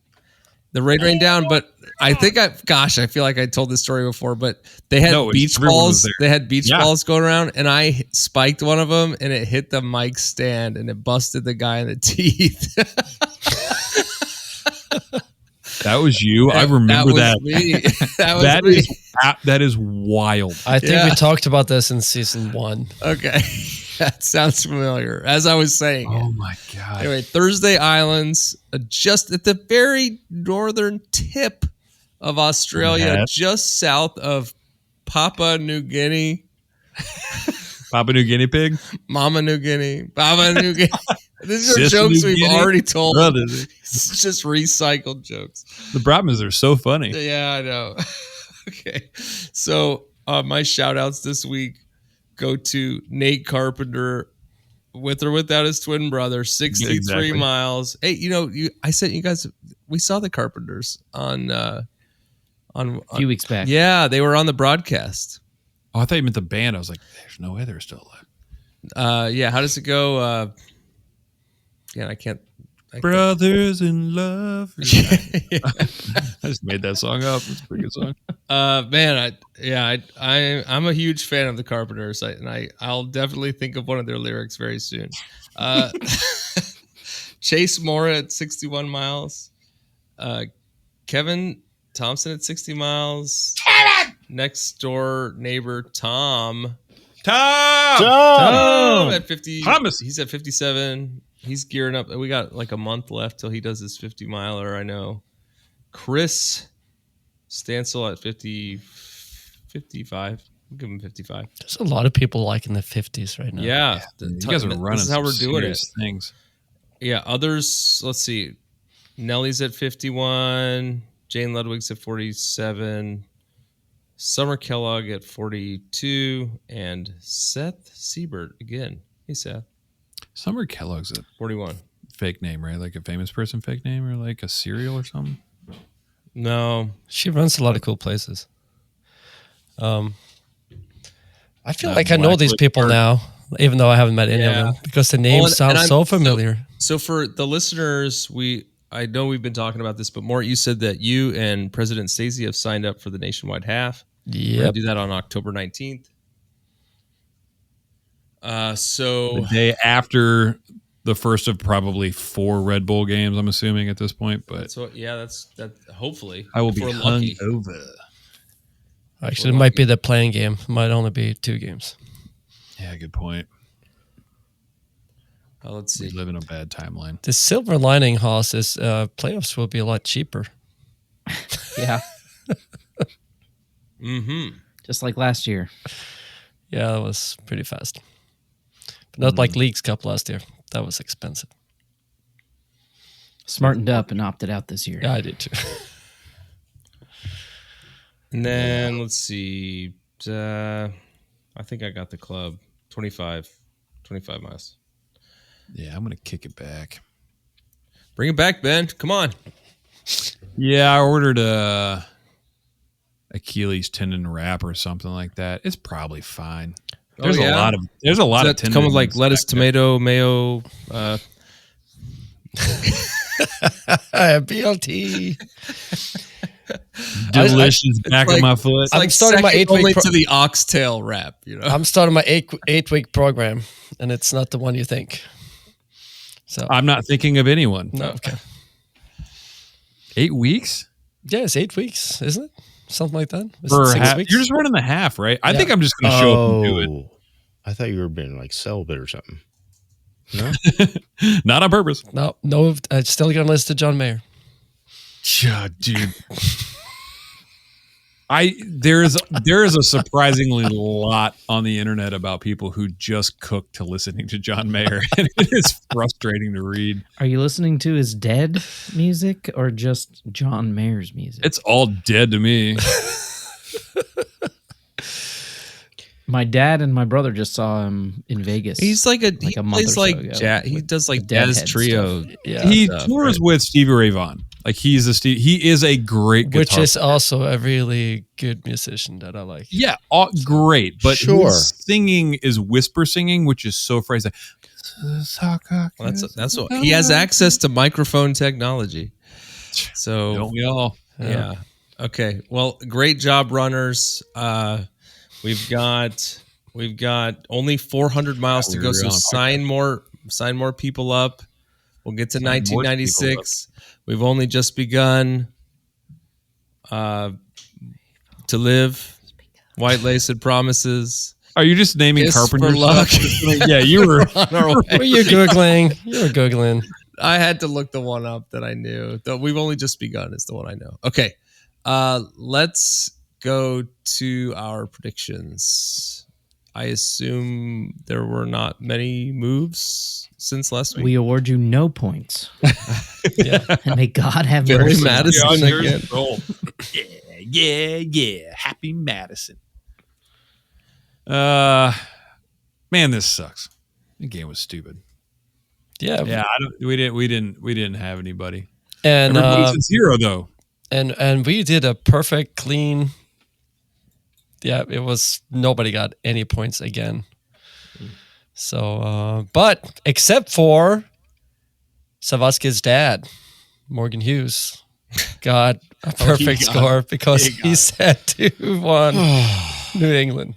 C: The rain down, but I think I feel like I told this story before, but they had beach balls. They had beach balls going around, and I spiked one of them, and it hit the mic stand, and it busted the guy in the teeth.
E: That was you. I remember that. That is wild.
D: I think we talked about this in season 1.
C: Okay. That sounds familiar. As I was saying.
E: Oh my God.
C: Anyway, Thursday Islands, just at the very northern tip of Australia, just south of Papua New Guinea.
E: Papua New Guinea pig?
C: Mama New Guinea. Baba New Guinea. These are jokes we've already told. It's just recycled jokes.
E: The problem is they're so funny.
C: Yeah, I know. Okay. So my shout outs this week go to Nate Carpenter, with or without his twin brother, 63 miles. Hey, I sent you guys, we saw the Carpenters on a
G: few weeks back.
C: Yeah, they were on the broadcast.
E: Oh, I thought you meant the band. I was like, there's no way they're still alive.
C: Yeah, how does it go? I can't.
E: Brothers in Love. I just made that song up. It's a pretty good song.
C: Man, I'm a huge fan of the Carpenters, and I'll definitely think of one of their lyrics very soon. Chase Mora at 61 miles. Kevin Thompson at 60 miles. Next door neighbor Tom at 50.
E: Thomas.
C: He's at 57. He's gearing up. We got like a month left till he does his 50 miler. I know. Chris Stansel at 55. I'll give him 55.
D: There's a lot of people liking the 50s right now.
C: Yeah.
E: You guys are running.
C: This is how we're doing it.
E: Things.
C: Yeah. Others, let's see. Nellie's at 51. Jane Ludwig's at 47. Summer Kellogg at 42. And Seth Siebert again. Hey, Seth.
E: Summer Kellogg's a
C: 41.
E: Fake name, right? Like a famous person fake name, or like a cereal or something?
C: No.
D: She runs a lot of cool places. I feel like I know these people now, even though I haven't met any of them, because the names sound so familiar.
C: So for the listeners, I know we've been talking about this, but Mort, you said that you and President Stacey have signed up for the nationwide half.
D: Yeah.
C: We're gonna do that on October 19th. So
E: the day after the first of probably 4 Red Bull games, I'm assuming at this point. But
C: that's hopefully
E: I will be hungover.
D: Actually, it might be the playing game. It might only be 2 games.
E: Yeah, good point.
C: Let's see.
E: We live in a bad timeline.
D: The silver lining, Haas, is playoffs will be a lot cheaper.
G: Yeah.
C: Mm-hmm.
G: Just like last year.
D: Yeah, that was pretty fast. But not like Leagues Cup last year. That was expensive.
G: Smartened up and opted out this year.
D: Yeah, I did too.
C: And then let's see. I think I got the club 25 miles.
E: Yeah, I'm gonna kick it back.
C: Bring it back, Ben. Come on.
E: Yeah, I ordered a Achilles tendon wrap or something like that. It's probably fine. There's a lot of
C: tendons. Come with like lettuce, tomato, mayo.
D: BLT.
E: Delicious back of my foot.
C: It's like starting my 8 week to the oxtail wrap.
D: I'm starting my 8 week program, and it's not the one you think. So
E: I'm not thinking of anyone.
D: No, okay.
E: 8 weeks?
D: Yeah, it's 8 weeks, isn't it? Something like that.
E: For half, you're just running the half, right? I think I'm just going to show up and do it.
F: I thought you were being like celibate or something. No,
E: not on purpose.
D: No. I still got enlisted John Mayer.
E: Yeah, dude. There is a surprisingly lot on the internet about people who just cook to listening to John Mayer, and it is frustrating to read.
G: Are you listening to his dead music or just John Mayer's music?
E: It's all dead to me.
G: My dad and my brother just saw him in Vegas.
C: He's like a
G: month or so ago.
C: He does like jazz trio.
D: Yeah,
E: he tours with Stevie Ray Vaughan. Like he is a great guitar
D: which is
E: player.
D: also a really good musician that I like.
E: Yeah, great. But his singing is whisper singing, which is so phrased.
C: Well, that's what he has access to microphone technology. So
E: don't we all?
C: Yeah. Okay. Well, great job, runners. We've got only 400 miles to go. So sign more people up. We'll get to 1996. We've only just begun to live. White Laced Promises.
E: Are you just naming
C: Kiss
E: carpenter
C: for luck?
E: Yeah, you were
C: on our way.
D: Were you Googling? You were Googling.
C: I had to look the one up that I knew. Though we've only just begun is the one I know. Okay. Let's go to our predictions. I assume there were not many moves since last week.
G: We award you no points.
C: Yeah.
G: And may God have
C: Billy
G: mercy.
C: Madison again.
E: Yeah. Happy Madison. Man, this sucks. The game was stupid.
D: Yeah.
E: We didn't have anybody.
D: And
E: everybody's at 0 though.
D: And we did a perfect clean. Yeah, it was nobody got any points again. So, but except for Savasky's dad, Morgan Hughes, got a perfect score because he said 2-1 New England.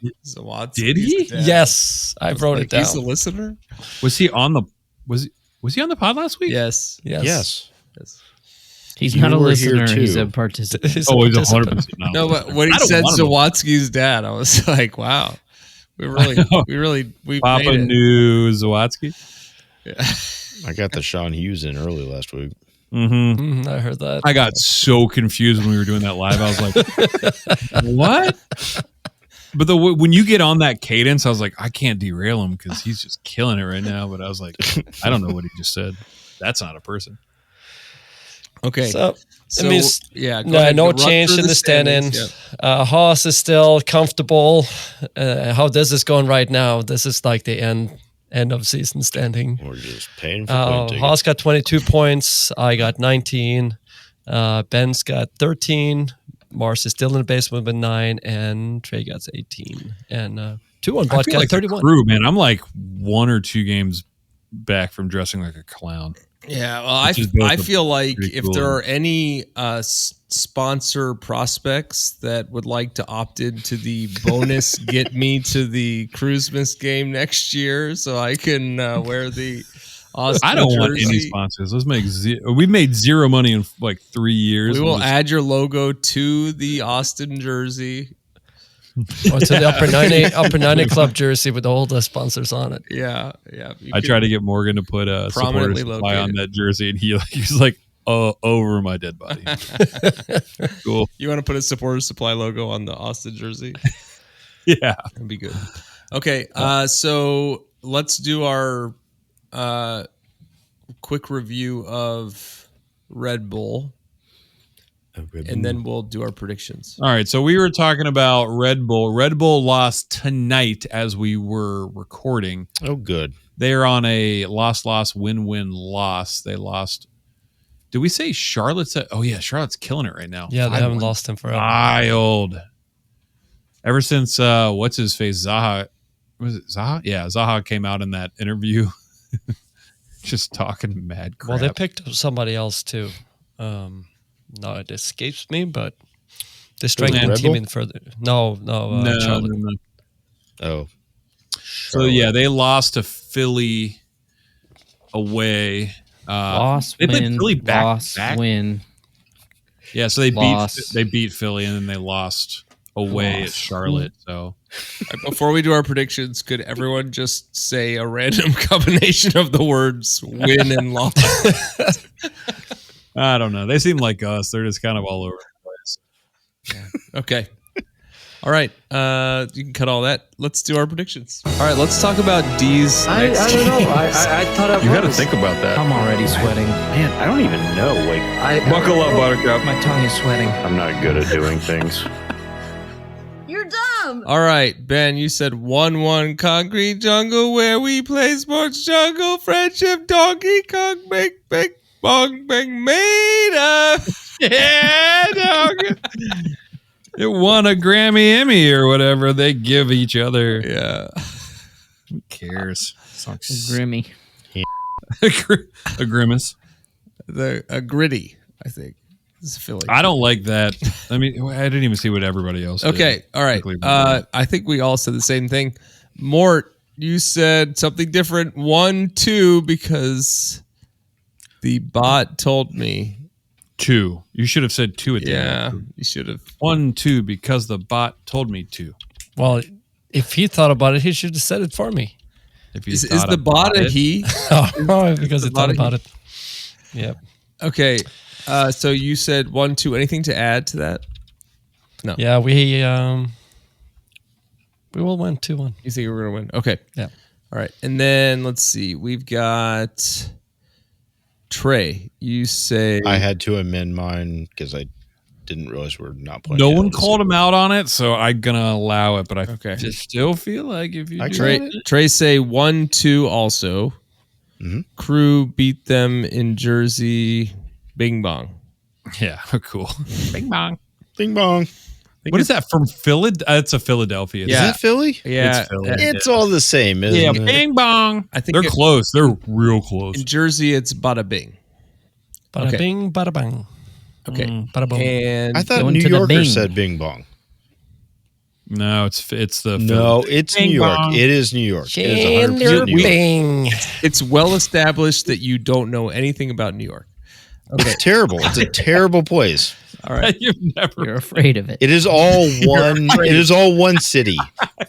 E: Did he?
D: Yes, I wrote it down.
C: He's a listener.
E: Was he on the was he on the pod last week?
C: Yes.
G: He's
F: You
G: not a
F: were here
G: listener. He's
F: too.
G: a participant.
E: He's 100% now.
C: No, but when he
E: I don't
C: said
E: want him.
C: Zawadzki's dad, I was like, wow. We
E: Papa
C: made it.
E: knew Zawatsky.
C: Yeah.
F: I got the Sean Hughes in early last week.
E: Mm-hmm.
D: I heard that.
E: I got so confused when we were doing that live. I was like, what? But when you get on that cadence, I was like, I can't derail him because he's just killing it right now. But I was like, I don't know what he just said. That's not a person.
C: Okay.
D: So
C: So, yeah, go
D: no,
C: ahead.
D: no
C: Run
D: change
C: through
D: in the
C: standings.
D: standings. Haas is still comfortable. How this is going right now, this is like the end of season standing.
F: We're just paying for plane tickets.
D: Haas got 22 points. I got 19. Ben's got 13. Mars is still in the basement with 9, and Trey got 18. And 2-1
E: I
D: Bot
E: feel
D: got
E: like
D: 31.
E: Crew, man, I'm like 1 or 2 games back from dressing like a clown.
C: Yeah, well, I feel like if there are any sponsor prospects that would like to opt into the bonus get me to the Christmas game next year so I can wear the Austin
E: I don't
C: jersey.
E: want any sponsors. Let's make we made 0 money in like 3 years.
C: We will add your logo to the Austin jersey.
D: Or to the upper 90 club jersey with all the sponsors on it.
C: Yeah.
E: I tried to get Morgan to put a supporter supply on that jersey, and he's like, over my dead body. Cool.
C: You want to put a supporter supply logo on the Austin jersey?
E: Yeah,
C: that'd be good. Okay, so let's do our quick review of Red Bull. And then we'll do our predictions.
E: All right, so we were talking about Red Bull. Red Bull lost tonight as we were recording.
F: Oh, good.
E: They're on a loss, win-win loss. They lost. Did we say Charlotte's? Oh, yeah, Charlotte's killing it right now.
D: Yeah, they haven't lost him forever.
E: Wild. Ever since, what's his face, Zaha. Was it Zaha? Yeah, Zaha came out in that interview. Just talking mad crap.
D: Well, they picked somebody else too. Now it escapes me, but they strengthened
F: Red
D: team
F: Bull?
D: in further. No, Charlotte.
E: no.
F: Oh.
E: So yeah, they lost to Philly away.
G: Loss,
E: they played
G: win,
E: Philly back
G: loss,
E: to back.
G: win.
E: Yeah, so they
G: Loss.
E: beat Philly and then they lost away at Charlotte. So
C: All right, before we do our predictions, could everyone just say a random combination of the words win and loss?
E: I don't know. They seem like us. They're just kind of all over the place.
C: Okay. All right. You can cut all that. Let's do our predictions. All right. Let's talk about D's next
P: I don't know. I thought I
E: You got to think about that.
G: I'm already sweating.
P: Man, I don't even know. Like,
E: Buckle up, Buttercup.
G: My tongue is sweating.
P: I'm not good at doing things.
Q: You're dumb.
C: All right, Ben, you said 1-1 Concrete Jungle where we play sports jungle friendship Donkey Kong bang bong bang made up.
E: Yeah, dog. It won a Grammy Emmy or whatever they give each other.
C: Yeah.
E: Who cares?
G: Grimmy.
E: A grimace.
C: A gritty, I think. This is Philly.
E: I don't like that. I mean, I didn't even see what everybody else did.
C: Okay, all right. I think we all said the same thing. Mort, you said something different. 1-2 because the bot told me.
E: 2. You should have said 2 at the
C: Yeah,
E: end.
C: you should have.
E: 1-2 because the bot told me to.
D: Well, if he thought about it, he should have said it for me.
E: If you
C: Is the bot a he?
D: Oh, because he thought about it. Yep.
C: Okay. So you said 1-2. Anything to add to that? No.
D: Yeah, we will win 2-1.
C: You think we're gonna win? Okay.
D: Yeah.
C: All right. And then let's see. We've got Trey. You say
F: I had to amend mine because I didn't realize we're not playing.
E: No one called him out on it, so I'm gonna allow it. But I
C: Okay.
E: just still feel like if you
C: Trey say 1-2 also.
F: Mm-hmm.
C: Crew beat them in Jersey. Bing bong.
E: Yeah, cool. Bing bong.
F: Bing bong.
E: What is that from Philly? It's a Philadelphia.
C: Yeah.
F: Is that Philly?
C: Yeah.
E: It's Philly.
F: It's all the same, isn't
E: Yeah,
F: it?
E: bing bong.
C: I think
E: they're close. They're real close.
C: In Jersey, it's bada bing.
D: Bada
C: Okay.
D: bing, bada bang.
C: Okay.
D: Bada boom.
C: And
F: I thought
G: Going
F: New
G: to the
F: Yorker
G: bing.
F: said bing bong.
E: No, it's the
F: No,
E: Philly.
F: it's
E: Bing
F: New York.
E: bong.
F: It is New York. It is 100%
D: Chandler
F: New York.
D: Bing.
C: it's well established that you don't know anything about New York.
F: It's terrible. It's a terrible place.
C: All right.
E: You've never.
G: You're afraid of it.
F: It is all one. It is all one city.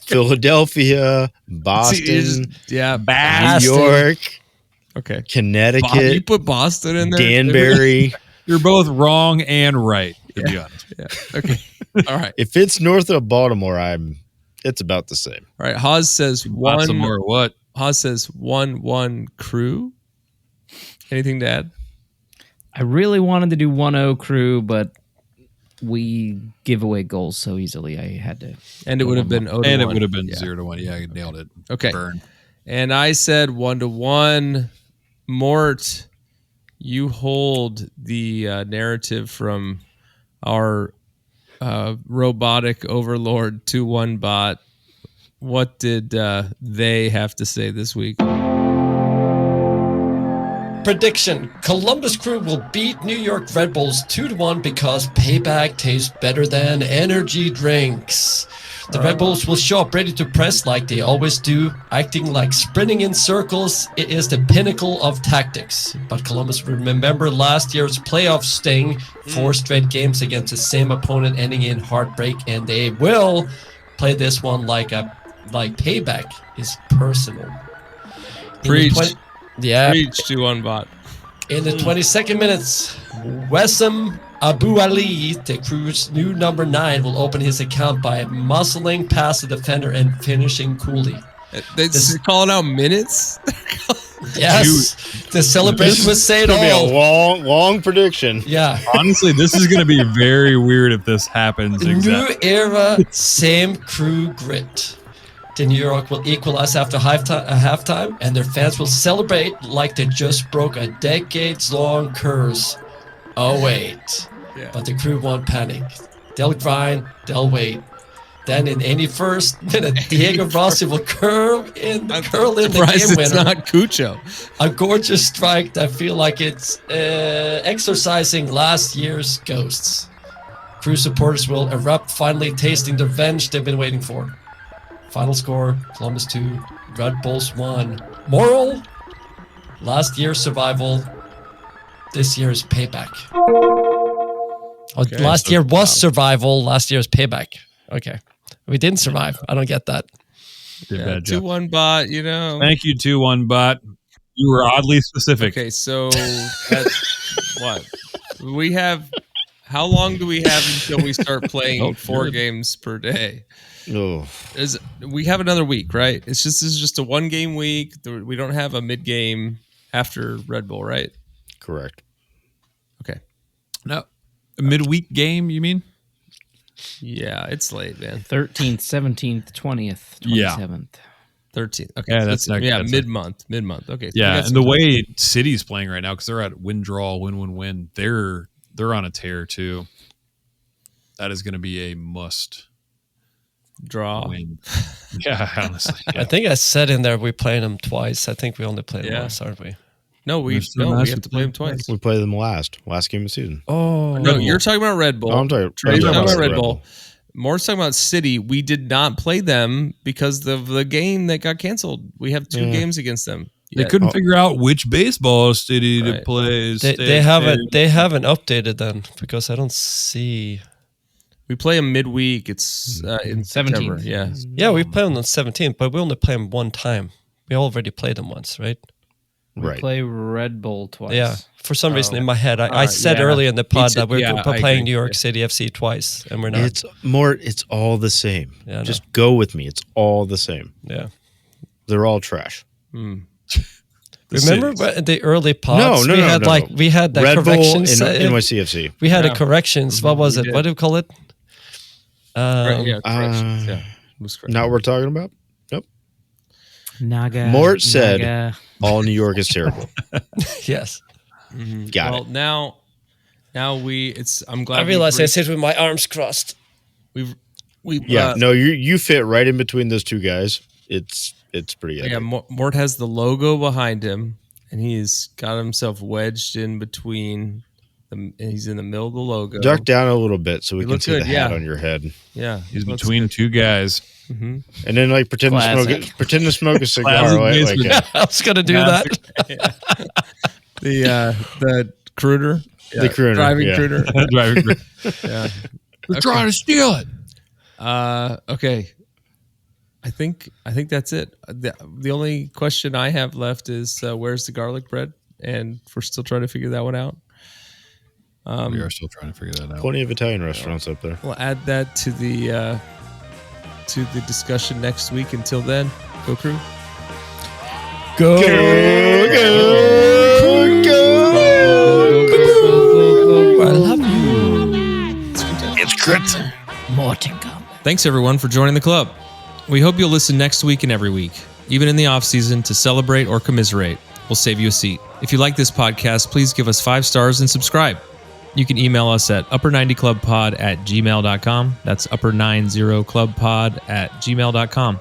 F: Philadelphia, Boston,
C: Yeah.
F: New York,
C: Okay.
F: Connecticut,
C: You put Boston in there?
F: Danbury.
E: You're both wrong and right. To be honest.
C: Yeah. Okay. All right.
F: If it's north of Baltimore, it's about the same.
C: All right. Haas says
E: Want some more what?
C: Haas says 1-1 crew. Anything to add?
G: I really wanted to do 1-0 crew, but we give away goals so easily. I had to.
C: And it would have been 0-1.
E: And it would have been
C: Yeah.
E: 0-1. Yeah, you nailed it.
C: Okay.
E: Burn.
C: And I said 1-1. Mort, you hold the narrative from our robotic overlord 2-1 bot. What did they have to say this week?
D: Prediction: Columbus Crew will beat New York Red Bulls 2-1 because payback tastes better than energy drinks. The Red Bulls will show up ready to press like they always do, acting like sprinting in circles. It is the pinnacle of tactics. But Columbus will remember last year's playoff sting, 4 straight games against the same opponent ending in heartbreak, and they will play this one like payback is personal.
C: Preach.
D: Yeah.
C: Preach 2-1 bot.
D: In the 22nd minutes, Wessam Abu Ali, the Crew's new number 9, will open his account by muscling past the defender and finishing coolly.
C: They're calling out minutes?
D: Yes, the celebration was say it
F: It's
D: all.
F: gonna be a long prediction.
D: Yeah.
E: Honestly, this is going to be very weird if this happens.
D: New era, same Crew grit. The New York will equalize after halftime, and their fans will celebrate like they just broke a decades-long curse. Oh wait,
C: Yeah.
D: but the Crew won't panic. They'll grind, they'll wait. Then in 81st minute, Diego Rossi will curl in the
C: Surprised
D: game
C: it's
D: winner.
C: not Cucho.
D: A gorgeous strike that feel like it's exorcising last year's ghosts. Crew supporters will erupt, finally tasting the revenge they've been waiting for. Final score, Columbus 2, Red Bulls 1. Moral, last year's survival, this year's payback.
C: Okay,
D: Last year was survival, last year's payback. Okay. We didn't survive. I don't get that.
E: Did a bad job.
C: 2-1 bot, you know.
E: Thank you, 2-1 bot. You were oddly specific.
C: Okay, so that's what? We have, how long do we have until we start playing 4 games per day?
F: Oh.
C: We have another week, right? This is just a 1-game week. We don't have a mid-game after Red Bull, right?
F: Correct.
C: Okay.
E: No. A midweek game, you mean?
C: Yeah, it's late, man.
G: 13th, 17th, 20th, 27th.
E: Yeah.
C: 13th. Okay.
E: Yeah,
C: so
E: that's not
C: yeah,
E: that's
C: mid-month. Mid-month. Okay. So
E: yeah, and the way City's playing right now, because they're at win-draw, win-win-win, they're on a tear too. That is going to be a must
C: draw.
E: Win. Yeah, honestly. Yeah.
D: I think I said in there we played them twice. I think we only played them once, aren't we?
C: No, we have to play them twice.
F: We play them last game of the season.
D: Oh
C: no, you're talking about Red Bull.
F: Oh, I'm talking
C: about Red Bull. Moore's talking about City. We did not play them because of the game that got canceled. We have 2 games against them.
E: They couldn't figure out which baseball city to play.
D: They haven't updated then because I don't see.
C: We play them midweek. It's in September.
G: 17th.
C: Yeah.
D: Yeah, we play them on 17th, but we only play them one time. We already played them once, right?
G: We play Red Bull twice.
D: Yeah. For some reason in my head, I said earlier in the pod that we're playing New York City FC twice, and we're not.
F: It's all the same. Yeah, just go with me. It's all the same.
D: Yeah.
F: They're all trash.
D: Remember the early pods? We had that
F: Red
D: corrections
F: Bull in NYCFC.
D: We had a corrections. What was it? What do you call it?
C: Corrections. Yeah.
F: Not what we're talking about? Nope.
G: Naga.
F: Mort said all New York is terrible.
D: Yes.
F: Got it.
C: Now I'm glad.
D: I realized I sit with my arms crossed.
F: You fit right in between those two guys. It's pretty epic.
C: Yeah, Mort has the logo behind him, and he's got himself wedged in between. He's in the middle of the logo.
F: Duck down a little bit so we can see the hat on your head.
C: Yeah,
E: he's between 2 guys.
F: Mm-hmm. And then pretend to smoke a cigar.
D: I was gonna do that.
C: The crooner.
F: Yeah. The crooner.
C: Driving crooner.
E: Driving crooner.
C: Yeah.
E: They're trying to steal it.
C: Okay. I think that's it. The only question I have left is where's the garlic bread? And we're still trying to figure that one out.
E: We are still trying to figure that out.
F: Plenty of Italian restaurants up there.
C: We'll add that to the discussion next week. Until then, go Crew.
D: Go. I love you.
C: It's great.
G: More to come.
C: Thanks everyone for joining the club. We hope you'll listen next week and every week, even in the off season, to celebrate or commiserate. We'll save you a seat. If you like this podcast, please give us 5 stars and subscribe. You can email us at upper90clubpod@gmail.com. That's upper90clubpod@gmail.com.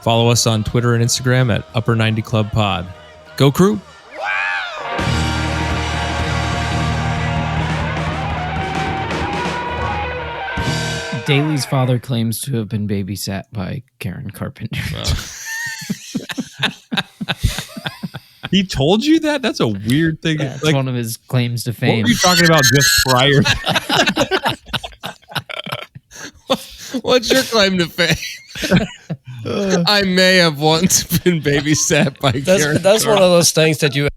C: Follow us on Twitter and Instagram at upper90clubpod. Go Crew!
G: Daly's father claims to have been babysat by Karen Carpenter.
E: He told you that? That's a weird thing.
G: That's one of his claims to fame.
E: What were you talking about just prior?
C: What's your claim to fame? I may have once been babysat by Karen.
D: That's one of those things that you